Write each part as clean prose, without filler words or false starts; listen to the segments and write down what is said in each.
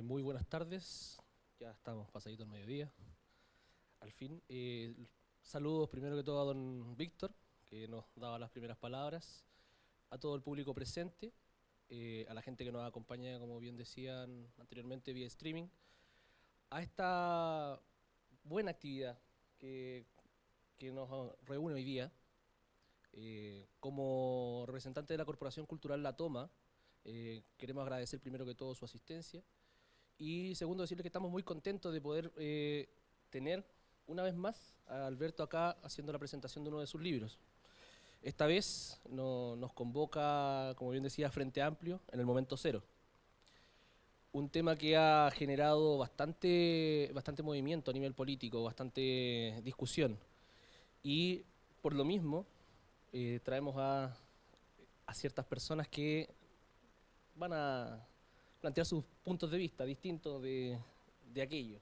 Muy buenas tardes, ya estamos pasadito el mediodía, al fin. Saludos primero que todo a don Víctor, que nos daba las primeras palabras, a todo el público presente, a la gente que nos acompaña, como bien decían anteriormente, vía streaming, a esta buena actividad que nos reúne hoy día. Como representante de la Corporación Cultural La Toma, queremos agradecer primero que todo su asistencia y segundo decirle que estamos muy contentos de poder tener una vez más a Alberto acá haciendo la presentación de uno de sus libros. Esta vez nos convoca, como bien decía, Frente Amplio en el momento cero. Un tema que ha generado bastante movimiento a nivel político, bastante discusión. Y por lo mismo traemos a ciertas personas que van a plantear sus puntos de vista distintos de aquello.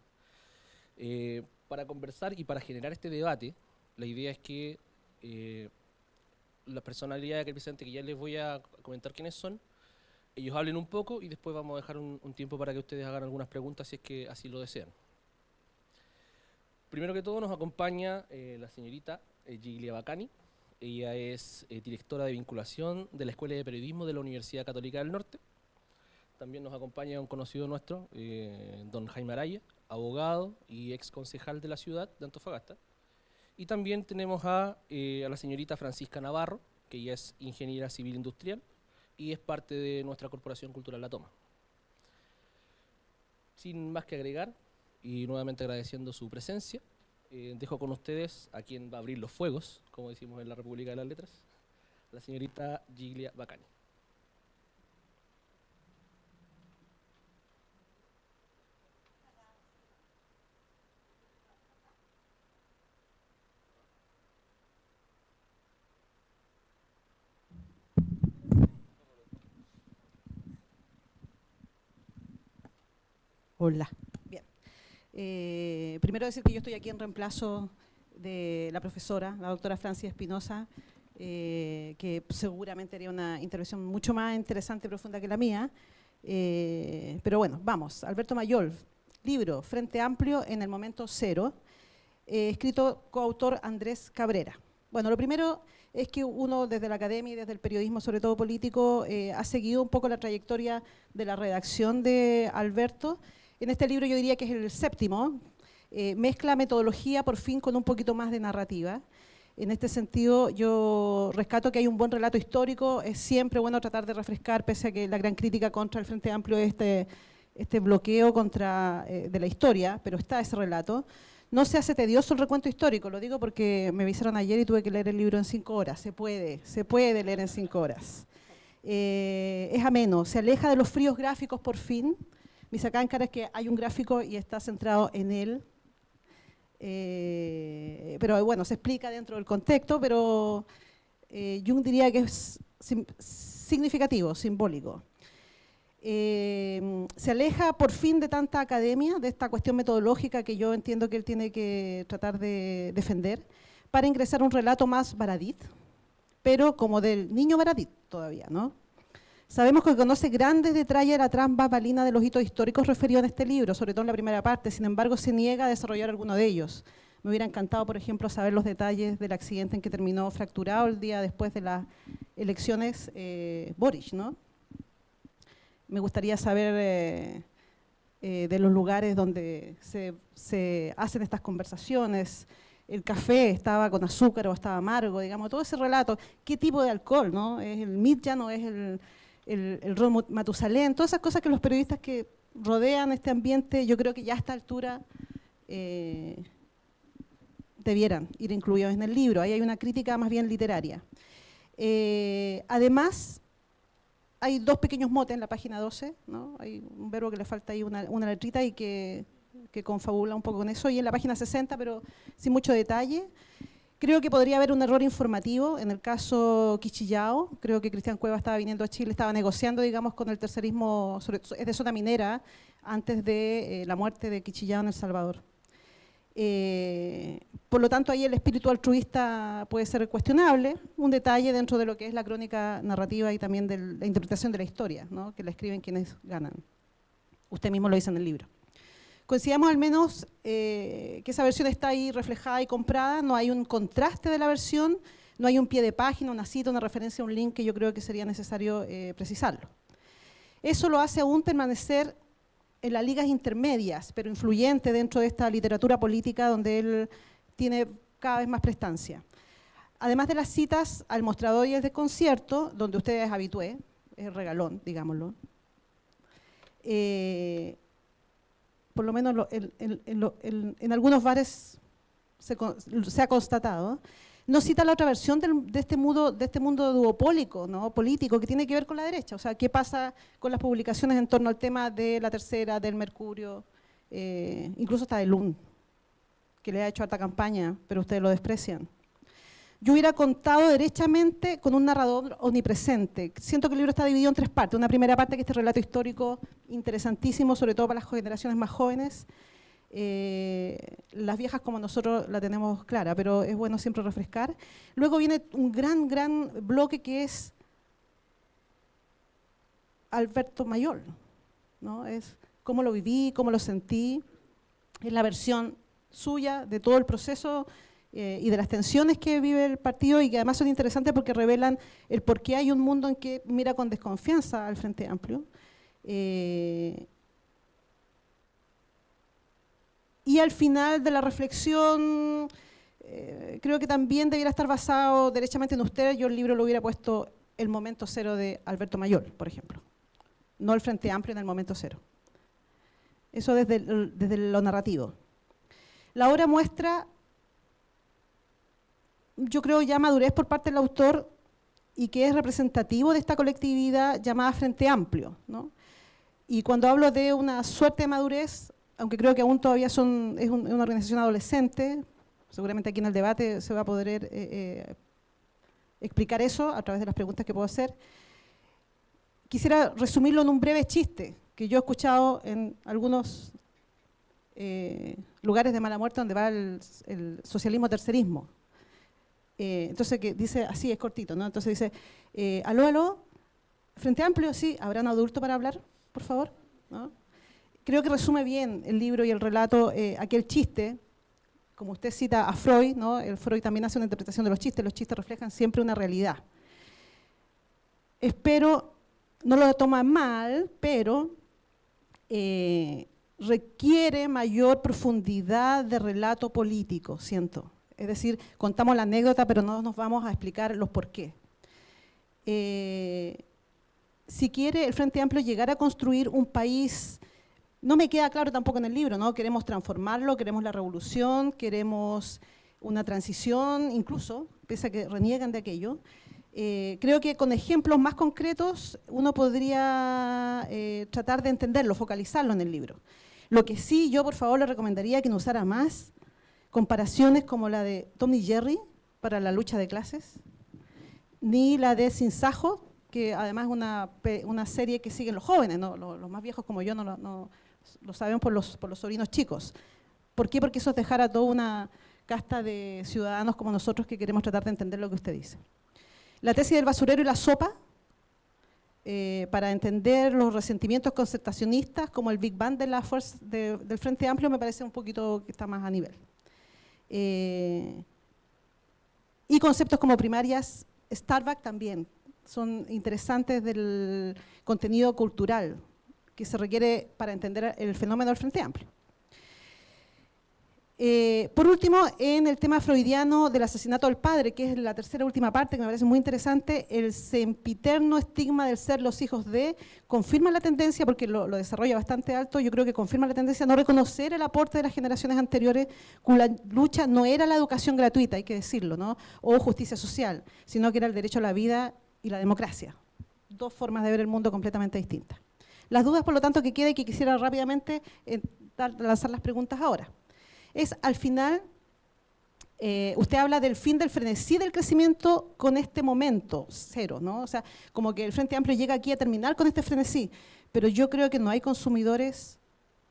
Para conversar y para generar este debate, la idea es que las personalidades que presenten, que ya les voy a comentar quiénes son, ellos hablen un poco y después vamos a dejar un tiempo para que ustedes hagan algunas preguntas si es que así lo desean. Primero que todo nos acompaña la señorita Giglia Bacani. Ella es directora de vinculación de la Escuela de Periodismo de la Universidad Católica del Norte. También nos acompaña un conocido nuestro, don Jaime Araya, abogado y ex concejal de la ciudad de Antofagasta. Y también tenemos a la señorita Francisca Navarro, que ella es ingeniera civil industrial y es parte de nuestra Corporación Cultural La Toma. Sin más que agregar, y nuevamente agradeciendo su presencia, dejo con ustedes a quien va a abrir los fuegos, como decimos en la República de las Letras, la señorita Giglia Bacani. Hola. Bien. Primero decir que yo estoy aquí en reemplazo de la profesora, la doctora Francia Espinosa, que seguramente haría una intervención mucho más interesante y profunda que la mía. Pero bueno, vamos. Alberto Mayol, libro Frente Amplio en el momento cero, escrito coautor Andrés Cabrera. Bueno, lo primero es que uno desde la academia y desde el periodismo, sobre todo político, ha seguido un poco la trayectoria de la redacción de Alberto. En este libro yo diría que es el séptimo, mezcla metodología por fin con un poquito más de narrativa. En este sentido yo rescato que hay un buen relato histórico, es siempre bueno tratar de refrescar, pese a que la gran crítica contra el Frente Amplio es este bloqueo de la historia, pero está ese relato. No se hace tedioso el recuento histórico, lo digo porque me avisaron ayer y tuve que leer el libro en 5 horas, se puede leer en 5 horas. Es ameno, se aleja de los fríos gráficos por fin. Mi sacáncara es que hay un gráfico y está centrado en él, pero bueno, se explica dentro del contexto, pero Jung diría que es significativo, simbólico. Se aleja por fin de tanta academia, de esta cuestión metodológica que yo entiendo que él tiene que tratar de defender, para ingresar a un relato más Baradit, pero como del niño Baradit todavía, ¿no? Sabemos que conoce grandes detalles de la transbambalina de los hitos históricos referidos en este libro, sobre todo en la primera parte, sin embargo se niega a desarrollar alguno de ellos. Me hubiera encantado, por ejemplo, saber los detalles del accidente en que terminó fracturado el día después de las elecciones Boric, ¿no? Me gustaría saber de los lugares donde se hacen estas conversaciones, el café estaba con azúcar o estaba amargo, digamos, todo ese relato, qué tipo de alcohol, ¿no? ¿Es el Midjan o es el ron Matusalén? Todas esas cosas que los periodistas que rodean este ambiente, yo creo que ya a esta altura debieran ir incluidos en el libro. Ahí hay una crítica más bien literaria. Además, hay 2 pequeños motes en la página 12, ¿no? Hay un verbo que le falta ahí una letrita y que confabula un poco con eso, y en la página 60, pero sin mucho detalle. Creo que podría haber un error informativo en el caso Quichillao. Creo que Cristian Cueva estaba viniendo a Chile, estaba negociando, digamos, con el tercerismo, es de zona minera, antes de la muerte de Quichillao en El Salvador. Por lo tanto, ahí el espíritu altruista puede ser cuestionable, un detalle dentro de lo que es la crónica narrativa y también de la interpretación de la historia, ¿no? Que la escriben quienes ganan. Usted mismo lo dice en el libro. Consideramos al menos que esa versión está ahí reflejada y comprada, no hay un contraste de la versión, no hay un pie de página, una cita, una referencia, un link que yo creo que sería necesario precisarlo. Eso lo hace aún permanecer en las ligas intermedias, pero influyente dentro de esta literatura política donde él tiene cada vez más prestancia. Además de las citas al mostrador y al desconcierto, donde usted es habitué, es regalón, digámoslo, por lo menos en algunos bares se ha constatado, no cita la otra versión de este mundo duopólico, ¿no? Político, que tiene que ver con la derecha. O sea, ¿qué pasa con las publicaciones en torno al tema de La Tercera, del Mercurio, incluso hasta del LUN, que le ha hecho harta campaña, pero ustedes lo desprecian? Yo hubiera contado derechamente con un narrador omnipresente. Siento que el libro está dividido en tres partes. Una primera parte que es este relato histórico interesantísimo, sobre todo para las generaciones más jóvenes. Las viejas como nosotros la tenemos clara, pero es bueno siempre refrescar. Luego viene un gran bloque que es Alberto Mayol, ¿no? Es cómo lo viví, cómo lo sentí, es la versión suya de todo el proceso y de las tensiones que vive el partido y que además son interesantes porque revelan el por qué hay un mundo en que mira con desconfianza al Frente Amplio. Y al final de la reflexión, creo que también debiera estar basado derechamente en usted. Yo el libro lo hubiera puesto El momento cero de Alberto Mayol, por ejemplo. No el Frente Amplio en el momento cero. Eso desde lo narrativo. La obra muestra, yo creo, ya madurez por parte del autor y que es representativo de esta colectividad llamada Frente Amplio, ¿no? Y cuando hablo de una suerte de madurez, aunque creo que aún todavía es una organización adolescente, seguramente aquí en el debate se va a poder explicar eso a través de las preguntas que puedo hacer. Quisiera resumirlo en un breve chiste que yo he escuchado en algunos lugares de mala muerte donde va el socialismo-tercerismo. Entonces, que dice así, es cortito, ¿no? Entonces dice, aló, Frente Amplio, sí, ¿habrá un adulto para hablar, por favor? ¿No? Creo que resume bien el libro y el relato aquel chiste, como usted cita a Freud, ¿no? El Freud también hace una interpretación de los chistes reflejan siempre una realidad. Espero, no lo toma mal, pero requiere mayor profundidad de relato político, siento. Es decir, contamos la anécdota, pero no nos vamos a explicar los por qué. Si quiere el Frente Amplio llegar a construir un país, no me queda claro tampoco en el libro, ¿no? Queremos transformarlo, queremos la revolución, queremos una transición, incluso, pese a que reniegan de aquello. Creo que con ejemplos más concretos uno podría tratar de entenderlo, focalizarlo en el libro. Lo que sí yo, por favor, le recomendaría que no usara más comparaciones como la de Tom y Jerry para la lucha de clases, ni la de Sin Sajo, que además es una serie que siguen los jóvenes, ¿no? Los más viejos como yo no lo sabemos por los sobrinos chicos. ¿Por qué? Porque eso es dejar a toda una casta de ciudadanos como nosotros que queremos tratar de entender lo que usted dice. La tesis del basurero y la sopa, para entender los resentimientos concertacionistas como el Big Bang de la fuerza del Frente Amplio, me parece un poquito que está más a nivel. Y conceptos como primarias, Starbucks también, son interesantes del contenido cultural que se requiere para entender el fenómeno del Frente Amplio. Por último, en el tema freudiano del asesinato del padre, que es la tercera última parte, que me parece muy interesante, el sempiterno estigma del ser los hijos de, confirma la tendencia, porque lo desarrolla bastante alto, yo creo que confirma la tendencia a no reconocer el aporte de las generaciones anteriores, cuya lucha no era la educación gratuita, hay que decirlo, ¿no? O justicia social, sino que era el derecho a la vida y la democracia. Dos formas de ver el mundo completamente distintas. Las dudas, por lo tanto, que queda y que quisiera rápidamente lanzar las preguntas ahora. Es, al final, usted habla del fin del frenesí del crecimiento con este momento cero, ¿no? O sea, como que el Frente Amplio llega aquí a terminar con este frenesí, pero yo creo que no hay consumidores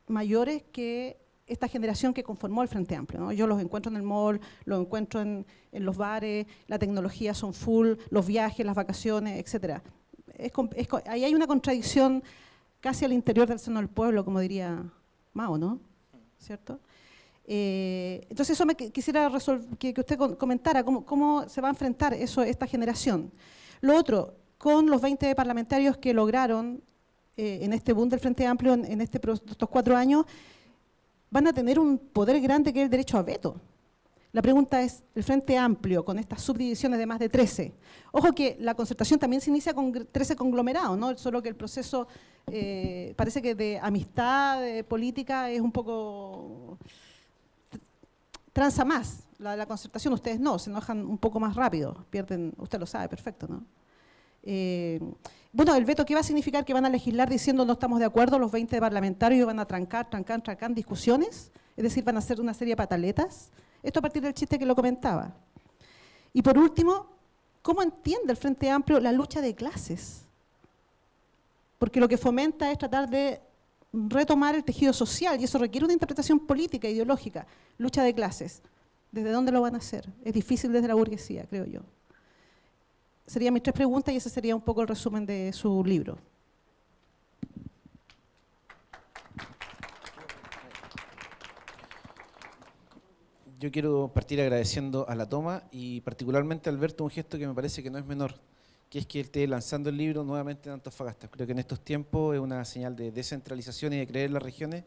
mayores que esta generación que conformó el Frente Amplio, ¿no? Yo los encuentro en el mall, los encuentro en los bares, la tecnología son full, los viajes, las vacaciones, etc. Ahí hay una contradicción casi al interior del seno del pueblo, como diría Mao, ¿no? ¿Cierto? Entonces eso quisiera que usted comentara, cómo se va a enfrentar eso esta generación. Lo otro, con los 20 parlamentarios que lograron en este boom del Frente Amplio en estos 4 años, van a tener un poder grande que es el derecho a veto. La pregunta es, el Frente Amplio, con estas subdivisiones de más de 13, ojo que la concertación también se inicia con 13 conglomerados, ¿no? Solo que el proceso parece que de amistad política es un poco, transa más. La concertación ustedes no, se enojan un poco más rápido, pierden, usted lo sabe, perfecto, ¿no? Bueno, el veto, ¿qué va a significar? Que van a legislar diciendo no estamos de acuerdo los 20 parlamentarios y van a trancar discusiones, es decir, van a hacer una serie de pataletas. Esto a partir del chiste que lo comentaba. Y por último, ¿cómo entiende el Frente Amplio la lucha de clases? Porque lo que fomenta es tratar de retomar el tejido social y eso requiere una interpretación política, ideológica. Lucha de clases. ¿Desde dónde lo van a hacer? Es difícil desde la burguesía, creo yo. Serían mis 3 preguntas y ese sería un poco el resumen de su libro. Yo quiero partir agradeciendo a La Toma y particularmente a Alberto un gesto que me parece que no es menor, que es que él esté lanzando el libro nuevamente en Antofagasta. Creo que en estos tiempos es una señal de descentralización y de creer en las regiones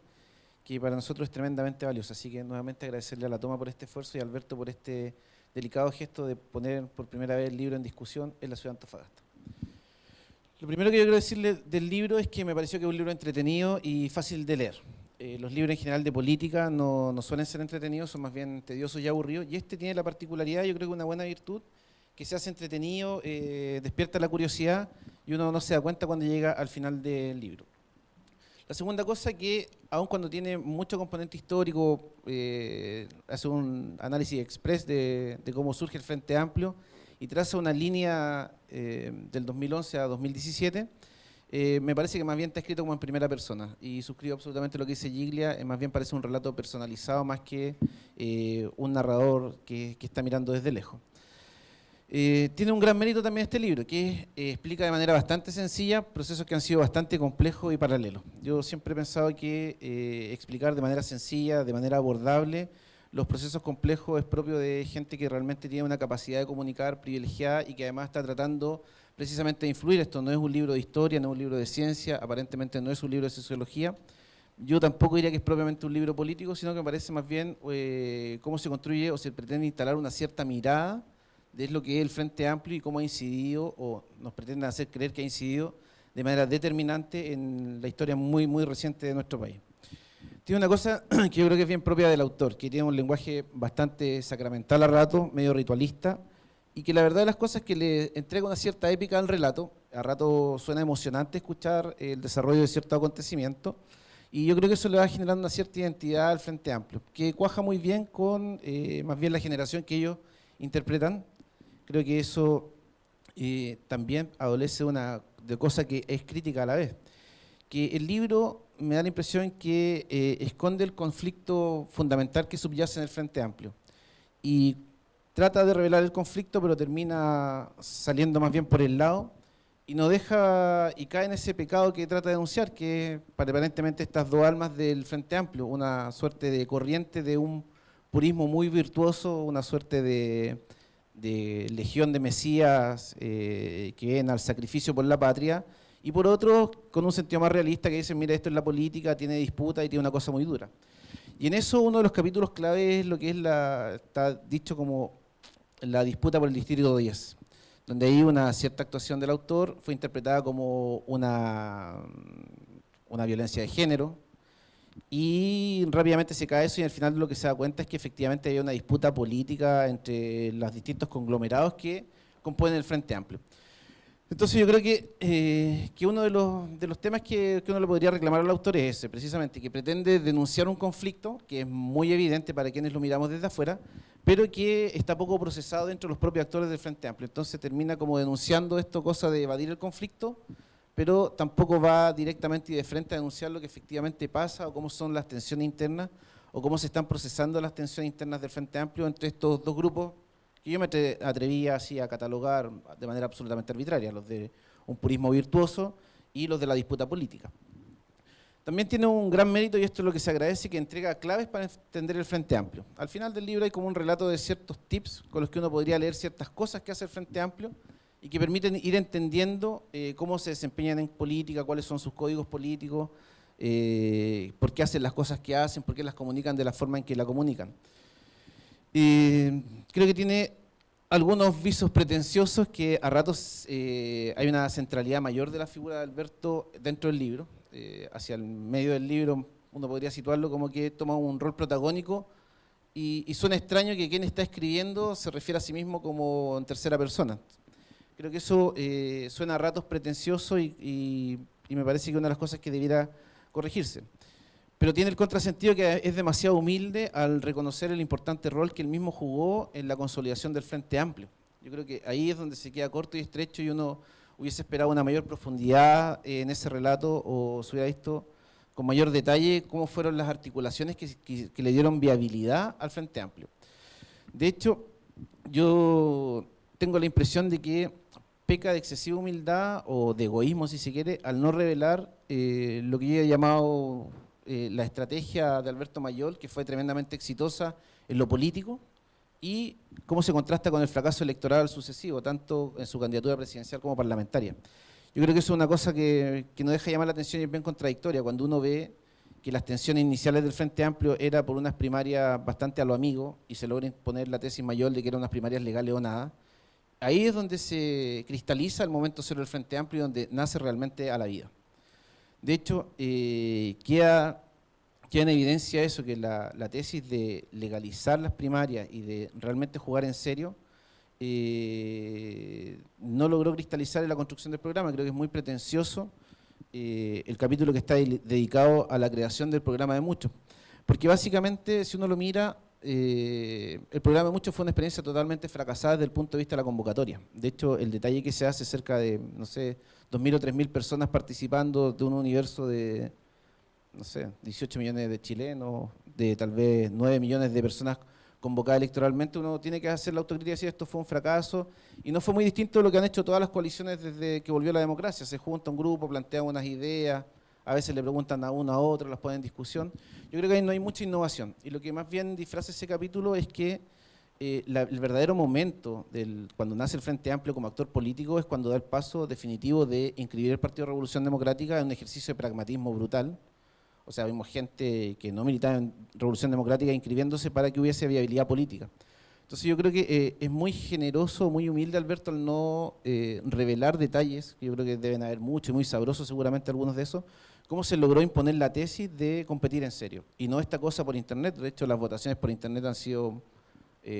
que para nosotros es tremendamente valiosa. Así que nuevamente agradecerle a La Toma por este esfuerzo y a Alberto por este delicado gesto de poner por primera vez el libro en discusión en la ciudad de Antofagasta. Lo primero que yo quiero decirle del libro es que me pareció que es un libro entretenido y fácil de leer. Los libros en general de política no suelen ser entretenidos, son más bien tediosos y aburridos, y este tiene la particularidad, yo creo que una buena virtud, que se hace entretenido, despierta la curiosidad y uno no se da cuenta cuando llega al final del libro. La segunda cosa que, aun cuando tiene mucho componente histórico, hace un análisis express de cómo surge el Frente Amplio y traza una línea del 2011 a 2017, me parece que más bien está escrito como en primera persona y suscribo absolutamente lo que dice Giglia, más bien parece un relato personalizado más que un narrador que está mirando desde lejos. Tiene un gran mérito también este libro, que explica de manera bastante sencilla procesos que han sido bastante complejos y paralelos. Yo siempre he pensado que explicar de manera sencilla, de manera abordable, los procesos complejos es propio de gente que realmente tiene una capacidad de comunicar privilegiada y que además está tratando precisamente de influir. Esto no es un libro de historia, no es un libro de ciencia, aparentemente no es un libro de sociología. Yo tampoco diría que es propiamente un libro político, sino que me parece más bien cómo se construye o se pretende instalar una cierta mirada de lo que es el Frente Amplio y cómo ha incidido, o nos pretenden hacer creer que ha incidido de manera determinante en la historia muy, muy reciente de nuestro país. Tiene una cosa que yo creo que es bien propia del autor, que tiene un lenguaje bastante sacramental a rato, medio ritualista, y que la verdad de las cosas es que le entrega una cierta épica al relato. A rato suena emocionante escuchar el desarrollo de ciertos acontecimientos, y yo creo que eso le va generando una cierta identidad al Frente Amplio, que cuaja muy bien con más bien la generación que ellos interpretan. Creo que eso también adolece de cosa que es crítica a la vez. Que el libro me da la impresión que esconde el conflicto fundamental que subyace en el Frente Amplio. Y trata de revelar el conflicto, pero termina saliendo más bien por el lado y no deja y cae en ese pecado que trata de denunciar, que aparentemente estas dos almas del Frente Amplio, una suerte de corriente de un purismo muy virtuoso, una suerte de legión de mesías que ven al sacrificio por la patria, y por otro, con un sentido más realista que dicen, mira, esto es la política, tiene disputa y tiene una cosa muy dura. Y en eso uno de los capítulos clave es lo que es está dicho como la disputa por el Distrito 10, donde ahí una cierta actuación del autor fue interpretada como una violencia de género, y rápidamente se cae eso y al final lo que se da cuenta es que efectivamente hay una disputa política entre los distintos conglomerados que componen el Frente Amplio. Entonces yo creo que uno de los temas que uno le podría reclamar al autor es ese, precisamente, que pretende denunciar un conflicto que es muy evidente para quienes lo miramos desde afuera, pero que está poco procesado dentro de los propios actores del Frente Amplio. Entonces termina como denunciando esto, cosa de evadir el conflicto, pero tampoco va directamente y de frente a denunciar lo que efectivamente pasa o cómo son las tensiones internas o cómo se están procesando las tensiones internas del Frente Amplio entre estos dos grupos que yo me atrevía así a catalogar de manera absolutamente arbitraria, los de un purismo virtuoso y los de la disputa política. También tiene un gran mérito, y esto es lo que se agradece, que entrega claves para entender el Frente Amplio. Al final del libro hay como un relato de ciertos tips con los que uno podría leer ciertas cosas que hace el Frente Amplio y que permiten ir entendiendo cómo se desempeñan en política, cuáles son sus códigos políticos, por qué hacen las cosas que hacen, por qué las comunican de la forma en que la comunican. Creo que tiene algunos visos pretenciosos que a ratos hay una centralidad mayor de la figura de Alberto dentro del libro. Hacia el medio del libro uno podría situarlo como que toma un rol protagónico y suena extraño que quien está escribiendo se refiere a sí mismo como en tercera persona. Creo que eso suena a ratos pretencioso y me parece que es una de las cosas que debiera corregirse. Pero tiene el contrasentido que es demasiado humilde al reconocer el importante rol que él mismo jugó en la consolidación del Frente Amplio. Yo creo que ahí es donde se queda corto y estrecho y uno hubiese esperado una mayor profundidad en ese relato o se hubiera visto con mayor detalle cómo fueron las articulaciones que le dieron viabilidad al Frente Amplio. De hecho, yo tengo la impresión de que peca de excesiva humildad o de egoísmo, si se quiere, al no revelar lo que yo he llamado la estrategia de Alberto Mayol, que fue tremendamente exitosa en lo político, y cómo se contrasta con el fracaso electoral sucesivo, tanto en su candidatura presidencial como parlamentaria. Yo creo que eso es una cosa que no deja de llamar la atención y es bien contradictoria, cuando uno ve que las tensiones iniciales del Frente Amplio era por unas primarias bastante a lo amigo, y se logra imponer la tesis Mayol de que eran unas primarias legales o nada. Ahí es donde se cristaliza el momento cero del Frente Amplio y donde nace realmente a la vida. De hecho, queda en evidencia eso, que la tesis de legalizar las primarias y de realmente jugar en serio no logró cristalizar en la construcción del programa. Creo que es muy pretencioso el capítulo que está dedicado a la creación del programa de Muchos. Porque básicamente, si uno lo mira, el programa de Muchos fue una experiencia totalmente fracasada desde el punto de vista de la convocatoria. De hecho, el detalle que se hace, cerca de, no sé, 2.000 o 3.000 personas participando de un universo de, no sé, 18 millones de chilenos, de tal vez 9 millones de personas convocadas electoralmente, uno tiene que hacer la autocrítica y decir esto fue un fracaso, y no fue muy distinto de lo que han hecho todas las coaliciones desde que volvió la democracia. Se junta un grupo, plantea unas ideas, a veces le preguntan a uno a otro, las ponen en discusión. Yo creo que ahí no hay mucha innovación, y lo que más bien disfraza ese capítulo es que el verdadero momento cuando nace el Frente Amplio como actor político es cuando da el paso definitivo de inscribir el Partido Revolución Democrática en un ejercicio de pragmatismo brutal. O sea, vimos gente que no militaba en Revolución Democrática inscribiéndose para que hubiese viabilidad política. Entonces yo creo que es muy generoso, muy humilde Alberto al no revelar detalles, que yo creo que deben haber mucho y muy sabrosos seguramente algunos de esos, cómo se logró imponer la tesis de competir en serio. Y no esta cosa por internet. De hecho, las votaciones por internet han sido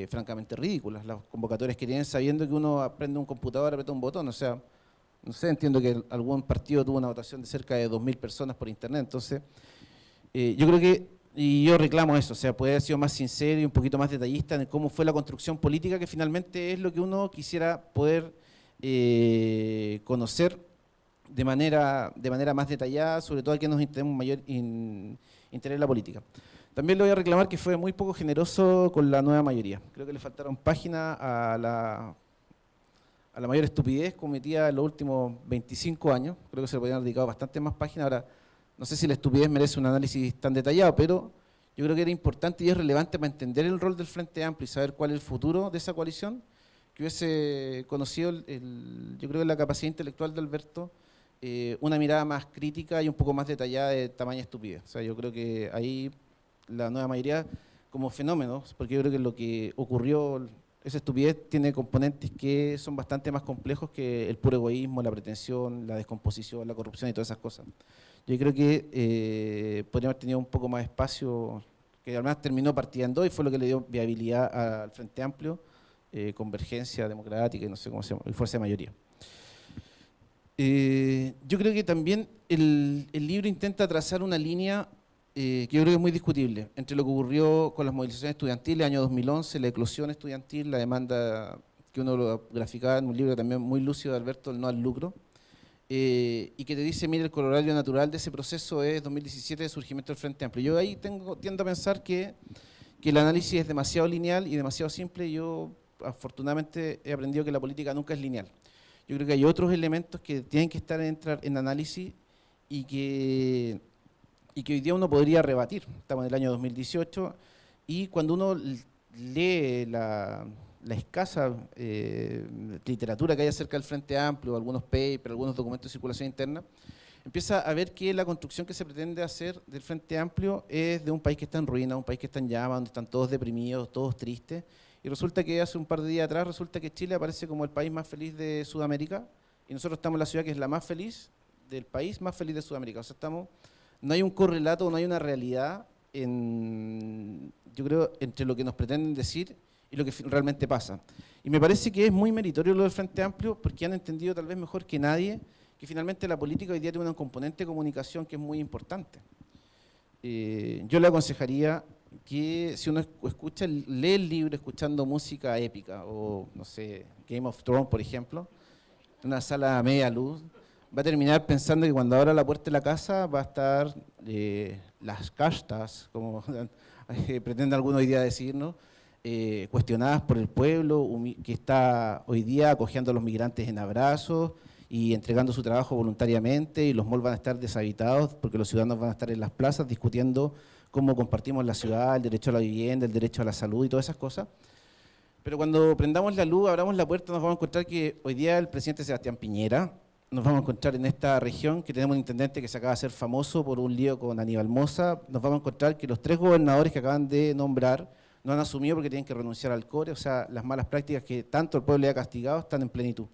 francamente ridículas. Las convocatorias que tienen sabiendo que uno prende un computador, aprieta un botón. O sea, no sé, entiendo que algún partido tuvo una votación de cerca de 2.000 personas por internet. Entonces, yo creo que, y yo reclamo eso, o sea, puede haber sido más sincero y un poquito más detallista en cómo fue la construcción política, que finalmente es lo que uno quisiera poder conocer de manera más detallada, sobre todo a quienes nos tenemos mayor interés en la política. También le voy a reclamar que fue muy poco generoso con la nueva mayoría. Creo que le faltaron páginas a la mayor estupidez cometida en los últimos 25 años. Creo que se le podrían haber dedicado bastante más páginas. Ahora, no sé si la estupidez merece un análisis tan detallado, pero yo creo que era importante y es relevante para entender el rol del Frente Amplio y saber cuál es el futuro de esa coalición, que hubiese conocido, yo creo que la capacidad intelectual de Alberto, una mirada más crítica y un poco más detallada de tamaña estupidez. O sea, yo creo que ahí la nueva mayoría como fenómeno, porque yo creo que lo que ocurrió, esa estupidez tiene componentes que son bastante más complejos que el puro egoísmo, la pretensión, la descomposición, la corrupción y todas esas cosas. Yo creo que podría haber tenido un poco más de espacio, que además terminó partida en dos y fue lo que le dio viabilidad al Frente Amplio, convergencia democrática y no sé cómo se llama, y fuerza de mayoría. Yo creo que también el libro intenta trazar una línea que yo creo que es muy discutible, entre lo que ocurrió con las movilizaciones estudiantiles, año 2011, la eclosión estudiantil, la demanda que uno lo graficaba en un libro también muy lúcido de Alberto, el no al lucro, y que te dice, mire, el corolario natural de ese proceso es 2017, el surgimiento del Frente Amplio. Yo ahí tiendo a pensar que el análisis es demasiado lineal y demasiado simple, y yo afortunadamente he aprendido que la política nunca es lineal. Yo creo que hay otros elementos que tienen que entrar en análisis y que y que hoy día uno podría rebatir. Estamos en el año 2018 y cuando uno lee la escasa literatura que hay acerca del Frente Amplio, algunos papers, algunos documentos de circulación interna, empieza a ver que la construcción que se pretende hacer del Frente Amplio es de un país que está en ruina, un país que está en llamas, donde están todos deprimidos, todos tristes, y resulta que hace un par de días atrás, resulta que Chile aparece como el país más feliz de Sudamérica, y nosotros estamos en la ciudad que es la más feliz del país más feliz de Sudamérica. O sea, no hay un correlato, no hay una realidad, yo creo, entre lo que nos pretenden decir y lo que realmente pasa. Y me parece que es muy meritorio lo del Frente Amplio, porque han entendido tal vez mejor que nadie que finalmente la política hoy día tiene un componente de comunicación que es muy importante. Yo le aconsejaría que si uno escucha, lee el libro escuchando música épica, o no sé, Game of Thrones, por ejemplo, en una sala a media luz, va a terminar pensando que cuando abra la puerta de la casa va a estar las castas, como pretende alguno hoy día decirnos, cuestionadas por el pueblo, que está hoy día acogiendo a los migrantes en abrazos y entregando su trabajo voluntariamente, y los malls van a estar deshabitados porque los ciudadanos van a estar en las plazas discutiendo cómo compartimos la ciudad, el derecho a la vivienda, el derecho a la salud y todas esas cosas. Pero cuando prendamos la luz, abramos la puerta, nos vamos a encontrar que hoy día el presidente Sebastián Piñera, nos vamos a encontrar en esta región que tenemos un intendente que se acaba de hacer famoso por un lío con Aníbal Mosa, nos vamos a encontrar que los 3 gobernadores que acaban de nombrar no han asumido porque tienen que renunciar al CORE, o sea, las malas prácticas que tanto el pueblo le ha castigado están en plenitud.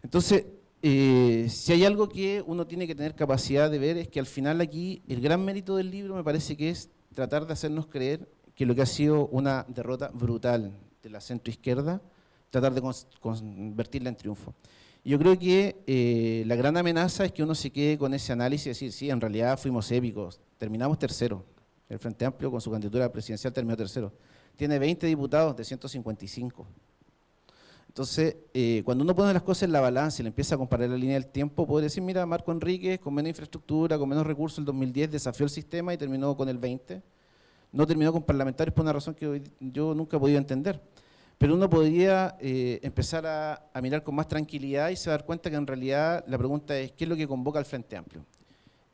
Entonces, si hay algo que uno tiene que tener capacidad de ver es que al final aquí el gran mérito del libro me parece que es tratar de hacernos creer que lo que ha sido una derrota brutal de la centroizquierda, tratar de convertirla en triunfo. Y yo creo que la gran amenaza es que uno se quede con ese análisis y decir, sí, en realidad fuimos épicos, terminamos tercero. El Frente Amplio con su candidatura presidencial terminó tercero. Tiene 20 diputados de 155. Entonces, cuando uno pone las cosas en la balanza y le empieza a comparar la línea del tiempo, puede decir, mira, Marco Enríquez con menos infraestructura, con menos recursos, el 2010 desafió el sistema y terminó con el 20. No terminó con parlamentarios por una razón que hoy yo nunca he podido entender. Pero uno podría empezar a mirar con más tranquilidad y se dar cuenta que en realidad la pregunta es, ¿qué es lo que convoca al Frente Amplio?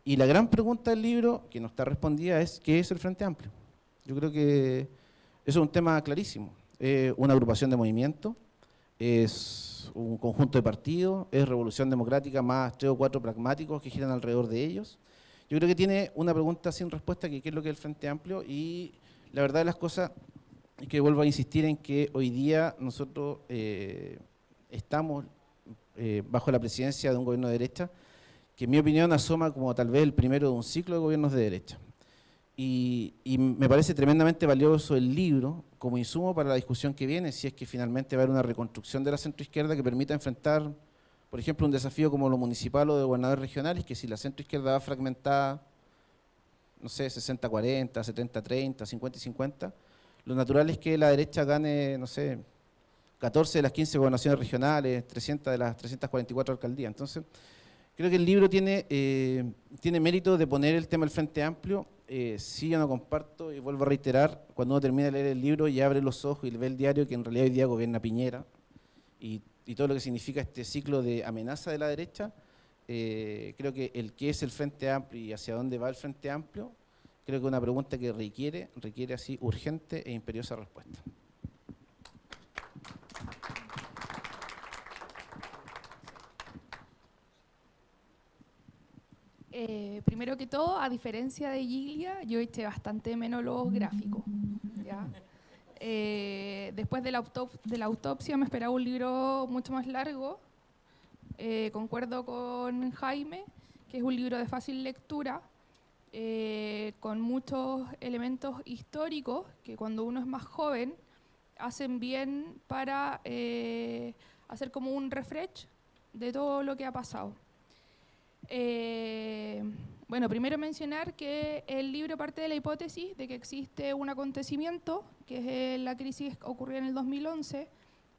Y la gran pregunta del libro, que no está respondida, es ¿qué es el Frente Amplio? Yo creo que eso es un tema clarísimo. Es una agrupación de movimiento, es un conjunto de partidos, es Revolución Democrática más 3 o 4 pragmáticos que giran alrededor de ellos. Yo creo que tiene una pregunta sin respuesta, que qué es lo que es el Frente Amplio, y la verdad de las cosas es que vuelvo a insistir en que hoy día nosotros estamos bajo la presidencia de un gobierno de derecha, que en mi opinión asoma como tal vez el primero de un ciclo de gobiernos de derecha. Y me parece tremendamente valioso el libro como insumo para la discusión que viene, si es que finalmente va a haber una reconstrucción de la centroizquierda que permita enfrentar, por ejemplo, un desafío como lo municipal o de gobernadores regionales, que si la centroizquierda va fragmentada, no sé, 60-40, 70-30, 50-50, lo natural es que la derecha gane, no sé, 14 de las 15 gobernaciones regionales, 300 de las 344 alcaldías. Entonces, creo que el libro tiene mérito de poner el tema del Frente Amplio. Sí, yo no comparto, y vuelvo a reiterar, cuando uno termina de leer el libro y abre los ojos y ve el diario, que en realidad hoy día gobierna Piñera, y todo lo que significa este ciclo de amenaza de la derecha, creo que el qué es el Frente Amplio y hacia dónde va el Frente Amplio, creo que es una pregunta que requiere así urgente e imperiosa respuesta. Primero que todo, a diferencia de Gilia, yo eché bastante menos los gráficos. ¿Ya? Después de la autopsia me esperaba un libro mucho más largo. Concuerdo con Jaime, que es un libro de fácil lectura, con muchos elementos históricos que cuando uno es más joven hacen bien para hacer como un refresh de todo lo que ha pasado. Bueno, primero mencionar que el libro parte de la hipótesis de que existe un acontecimiento, que es la crisis ocurrida en el 2011,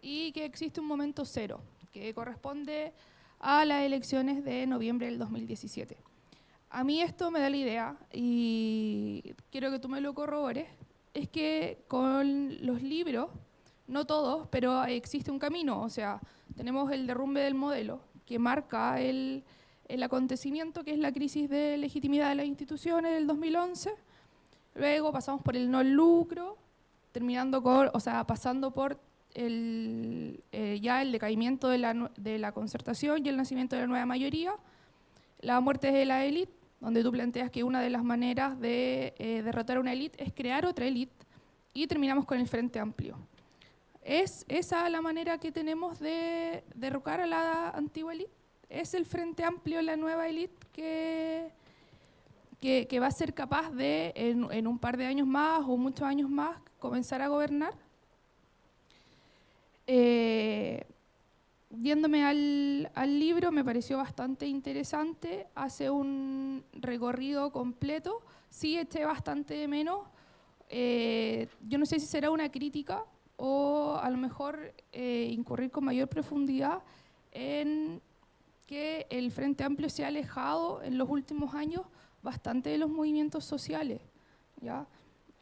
y que existe un momento cero, que corresponde a las elecciones de noviembre del 2017. A mí esto me da la idea, y quiero que tú me lo corrobores, es que con los libros, no todos, pero existe un camino. O sea, tenemos el derrumbe del modelo, que marca el el acontecimiento que es la crisis de legitimidad de las instituciones del 2011. Luego pasamos por el no lucro, pasando por ya el decaimiento de la concertación y el nacimiento de la nueva mayoría, la muerte de la élite, donde tú planteas que una de las maneras de derrotar a una élite es crear otra élite, y terminamos con el Frente Amplio. ¿Es esa la manera que tenemos de derrocar a la antigua élite? ¿Es el Frente Amplio la nueva élite que va a ser capaz de, en un par de años más o muchos años más, comenzar a gobernar? Viéndome al libro, me pareció bastante interesante, hace un recorrido completo, sí eché bastante de menos, yo no sé si será una crítica o a lo mejor incurrir con mayor profundidad en que el Frente Amplio se ha alejado en los últimos años bastante de los movimientos sociales, ¿ya?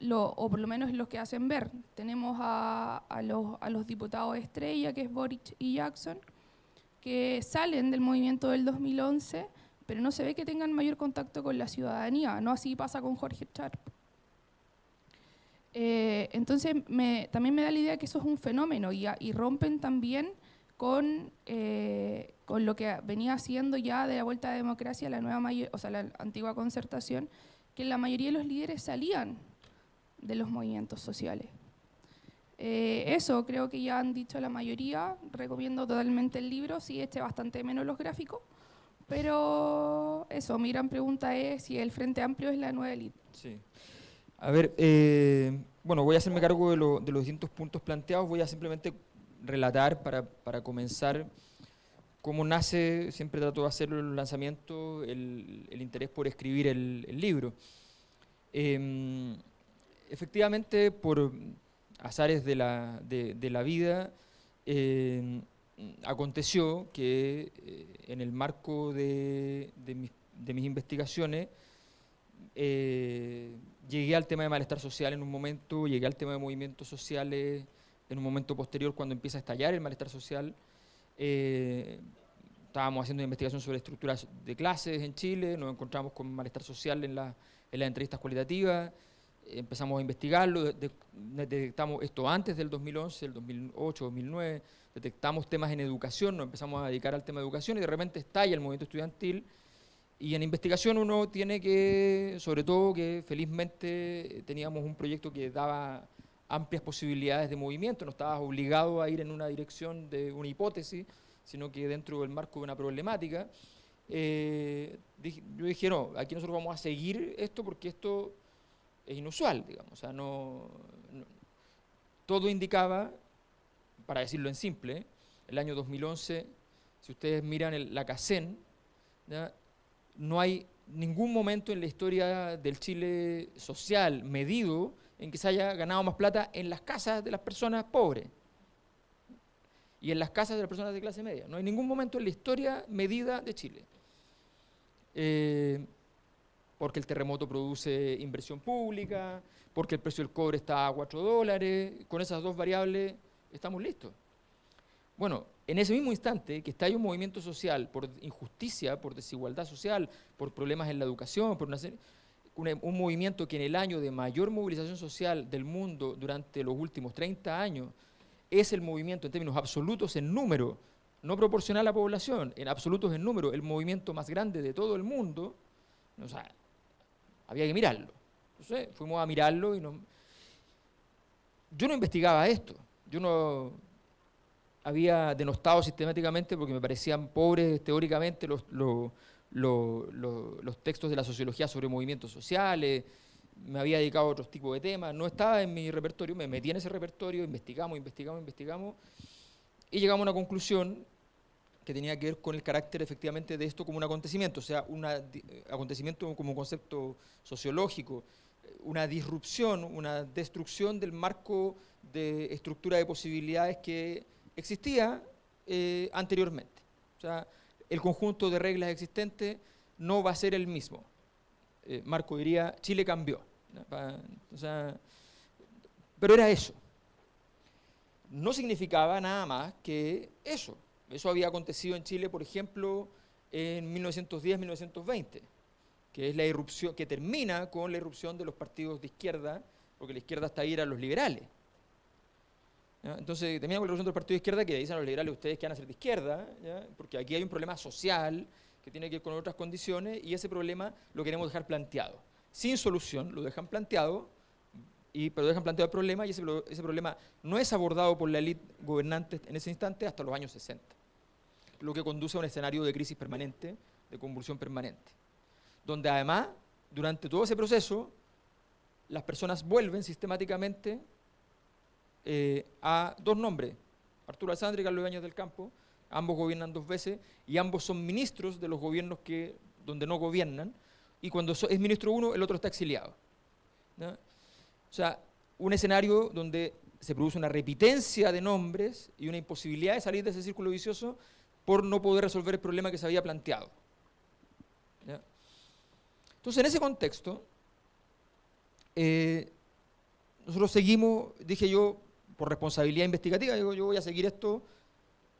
O por lo menos los que hacen ver. Tenemos a los diputados estrella, que es Boric y Jackson, que salen del movimiento del 2011, pero no se ve que tengan mayor contacto con la ciudadanía. No así pasa con Jorge Sharp. Entonces, también me da la idea que eso es un fenómeno y rompen también con lo que venía haciendo ya de la vuelta a la democracia, la antigua concertación, que la mayoría de los líderes salían de los movimientos sociales. Eso creo que ya han dicho la mayoría, recomiendo totalmente el libro, sí eché bastante menos los gráficos, pero eso, mi gran pregunta es si el Frente Amplio es la nueva élite. Sí. A ver, bueno, voy a hacerme cargo de los distintos puntos planteados, voy a simplemente relatar para comenzar cómo nace, siempre trato de hacerlo en los lanzamientos, el interés por escribir el libro. Efectivamente, por azares de la vida, aconteció que en el marco de mis investigaciones llegué al tema de malestar social en un momento, llegué al tema de movimientos sociales en un momento posterior cuando empieza a estallar el malestar social. Estábamos haciendo una investigación sobre estructuras de clases en Chile, nos encontramos con malestar social en las entrevistas cualitativas, empezamos a investigarlo, detectamos esto antes del 2011, el 2008, 2009, detectamos temas en educación, nos empezamos a dedicar al tema de educación y de repente estalla el movimiento estudiantil. Y en investigación uno tiene que, sobre todo que felizmente teníamos un proyecto que daba amplias posibilidades de movimiento, no estabas obligado a ir en una dirección de una hipótesis, sino que dentro del marco de una problemática. Yo dije, no, aquí nosotros vamos a seguir esto porque esto es inusual, digamos. O sea, todo indicaba, para decirlo en simple, el año 2011, si ustedes miran la CACEN, ¿ya? No hay ningún momento en la historia del Chile social medido en que se haya ganado más plata en las casas de las personas pobres y en las casas de las personas de clase media. No hay ningún momento en la historia medida de Chile. Porque el terremoto produce inversión pública, porque el precio del cobre está a $4, con esas dos variables estamos listos. Bueno, en ese mismo instante que está ahí un movimiento social por injusticia, por desigualdad social, por problemas en la educación, por un movimiento que en el año de mayor movilización social del mundo durante los últimos 30 años es el movimiento en términos absolutos en número, no proporcional a la población, en absolutos en número, el movimiento más grande de todo el mundo, o sea, había que mirarlo. Entonces fuimos a mirarlo y yo no investigaba esto, yo no había denostado sistemáticamente porque me parecían pobres teóricamente los textos de la sociología sobre movimientos sociales, me había dedicado a otros tipos de temas, no estaba en mi repertorio, me metí en ese repertorio, investigamos y llegamos a una conclusión que tenía que ver con el carácter efectivamente de esto como un acontecimiento, o sea, un acontecimiento como un concepto sociológico, una disrupción, una destrucción del marco de estructura de posibilidades que existía anteriormente. O sea, el conjunto de reglas existentes no va a ser el mismo. Marco diría, Chile cambió. O sea, pero era eso. No significaba nada más que eso. Eso había acontecido en Chile, por ejemplo, en 1910-1920, que es la irrupción, que termina con la irrupción de los partidos de izquierda, porque la izquierda hasta ahí eran los liberales. ¿Ya? Entonces termina con la irrupción de los partidos de izquierda que dicen a los liberales, ustedes que van a ser de izquierda, ¿ya? Porque aquí hay un problema social que tiene que ver con otras condiciones y ese problema lo queremos dejar planteado. Sin solución, lo dejan planteado, pero dejan planteado el problema y ese problema no es abordado por la élite gobernante en ese instante hasta los años 60, lo que conduce a un escenario de crisis permanente, de convulsión permanente, donde además, durante todo ese proceso, las personas vuelven sistemáticamente a dos nombres, Arturo Alessandri y Carlos Ibáñez del Campo, ambos gobiernan 2 veces y ambos son ministros de los gobiernos donde no gobiernan, y cuando es ministro uno, el otro está exiliado. ¿No? O sea, un escenario donde se produce una repitencia de nombres y una imposibilidad de salir de ese círculo vicioso por no poder resolver el problema que se había planteado. ¿Ya? Entonces, en ese contexto, nosotros seguimos, dije yo, por responsabilidad investigativa, digo, yo voy a seguir esto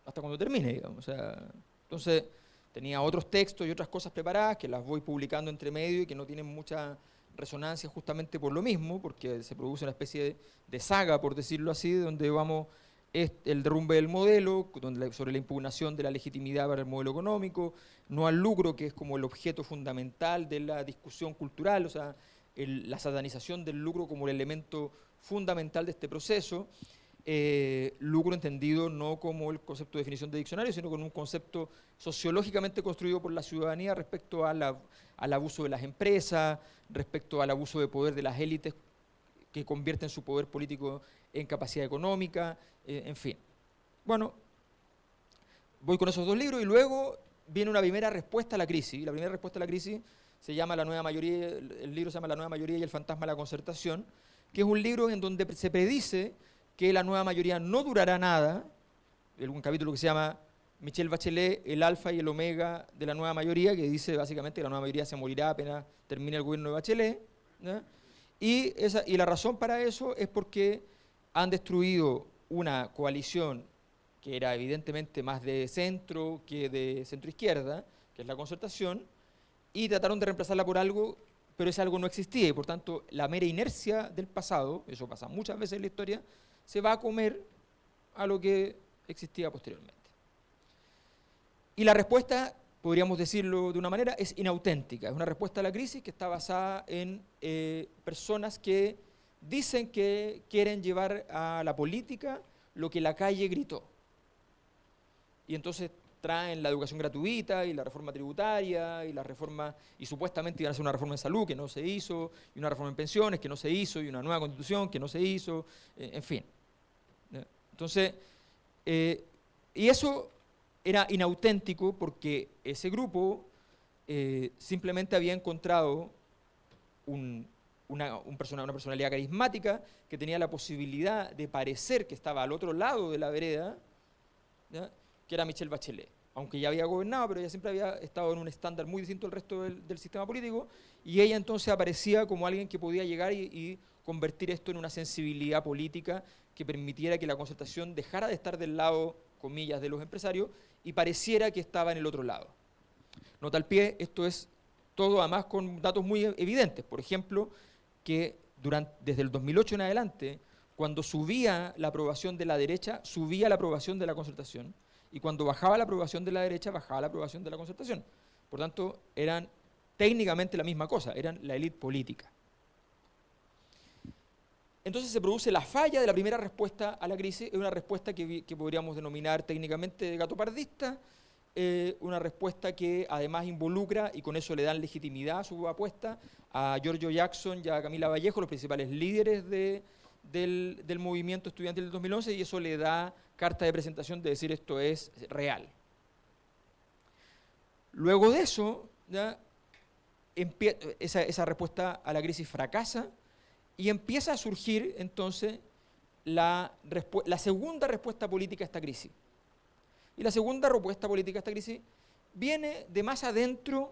hasta cuando termine, digamos. O sea, entonces, tenía otros textos y otras cosas preparadas que las voy publicando entre medio y que no tienen mucha resonancia justamente por lo mismo, porque se produce una especie de saga, por decirlo así, donde vamos el derrumbe del modelo, sobre la impugnación de la legitimidad para el modelo económico, no al lucro, que es como el objeto fundamental de la discusión cultural, o sea, la satanización del lucro como el elemento fundamental de este proceso, lucro entendido no como el concepto de definición de diccionario, sino como un concepto sociológicamente construido por la ciudadanía respecto al abuso de las empresas, respecto al abuso de poder de las élites que convierten su poder político en capacidad económica, en fin. Bueno, voy con esos 2 libros y luego viene una primera respuesta a la crisis. Y la primera respuesta a la crisis se llama La Nueva Mayoría, el libro se llama La Nueva Mayoría y el fantasma de la concertación, que es un libro en donde se predice que la nueva mayoría no durará nada, un capítulo que se llama Michelle Bachelet, el alfa y el omega de la nueva mayoría, que dice básicamente que la nueva mayoría se morirá apenas termine el gobierno de Bachelet, ¿no? Y la razón para eso es porque han destruido una coalición que era evidentemente más de centro que de centro-izquierda, que es la concertación, y trataron de reemplazarla por algo, pero ese algo no existía, y por tanto la mera inercia del pasado, eso pasa muchas veces en la historia, se va a comer a lo que existía posteriormente. Y la respuesta, podríamos decirlo de una manera, es inauténtica. Es una respuesta a la crisis que está basada en personas que dicen que quieren llevar a la política lo que la calle gritó. Y entonces traen la educación gratuita y la reforma tributaria y la reforma, y supuestamente iban a hacer una reforma en salud que no se hizo, y una reforma en pensiones que no se hizo, y una nueva constitución que no se hizo, en fin. Entonces, y eso era inauténtico porque ese grupo simplemente había encontrado una personalidad carismática que tenía la posibilidad de parecer que estaba al otro lado de la vereda, ¿ya? Que era Michelle Bachelet, aunque ya había gobernado, pero ella siempre había estado en un estándar muy distinto al resto del sistema político, y ella entonces aparecía como alguien que podía llegar y convertir esto en una sensibilidad política que permitiera que la concertación dejara de estar del lado, comillas, de los empresarios y pareciera que estaba en el otro lado. Nota al pie, esto es todo además con datos muy evidentes. Por ejemplo, que desde el 2008 en adelante, cuando subía la aprobación de la derecha, subía la aprobación de la concertación, y cuando bajaba la aprobación de la derecha, bajaba la aprobación de la concertación. Por tanto, eran técnicamente la misma cosa, eran la élite política. Entonces se produce la falla de la primera respuesta a la crisis, es una respuesta que podríamos denominar técnicamente gatopardista, una respuesta que además involucra, y con eso le dan legitimidad a su apuesta, a Giorgio Jackson y a Camila Vallejo, los principales líderes del movimiento estudiantil del 2011, y eso le da carta de presentación de decir esto es real. Luego de eso, ¿ya? Esa respuesta a la crisis fracasa y empieza a surgir entonces la segunda respuesta política a esta crisis. Y la segunda respuesta política a esta crisis viene de más adentro,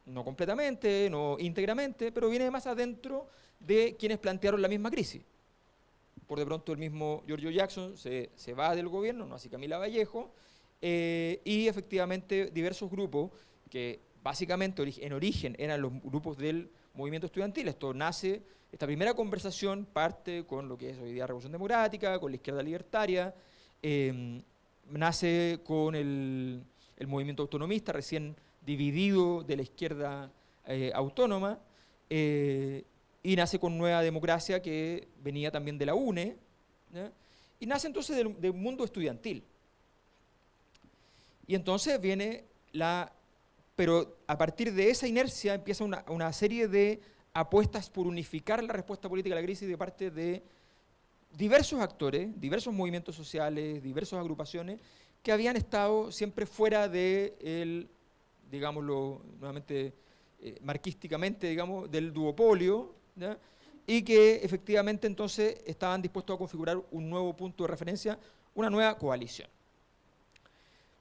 no completamente, no íntegramente, pero viene de más adentro de quienes plantearon la misma crisis. Por de pronto el mismo Giorgio Jackson se va del gobierno, no así Camila Vallejo, y efectivamente diversos grupos que básicamente en origen eran los grupos del movimiento estudiantil. Esta primera conversación parte con lo que es hoy día Revolución Democrática, con la izquierda libertaria, nace con el movimiento autonomista recién dividido de la izquierda autónoma, y nace con Nueva Democracia, que venía también de la UNE, ¿ya? Y nace entonces del mundo estudiantil. Y entonces viene pero a partir de esa inercia empieza una serie de apuestas por unificar la respuesta política a la crisis de parte de diversos actores, diversos movimientos sociales, diversas agrupaciones, que habían estado siempre fuera de digámoslo nuevamente marquísticamente, digamos, del duopolio, ¿ya? Y que efectivamente entonces estaban dispuestos a configurar un nuevo punto de referencia, una nueva coalición.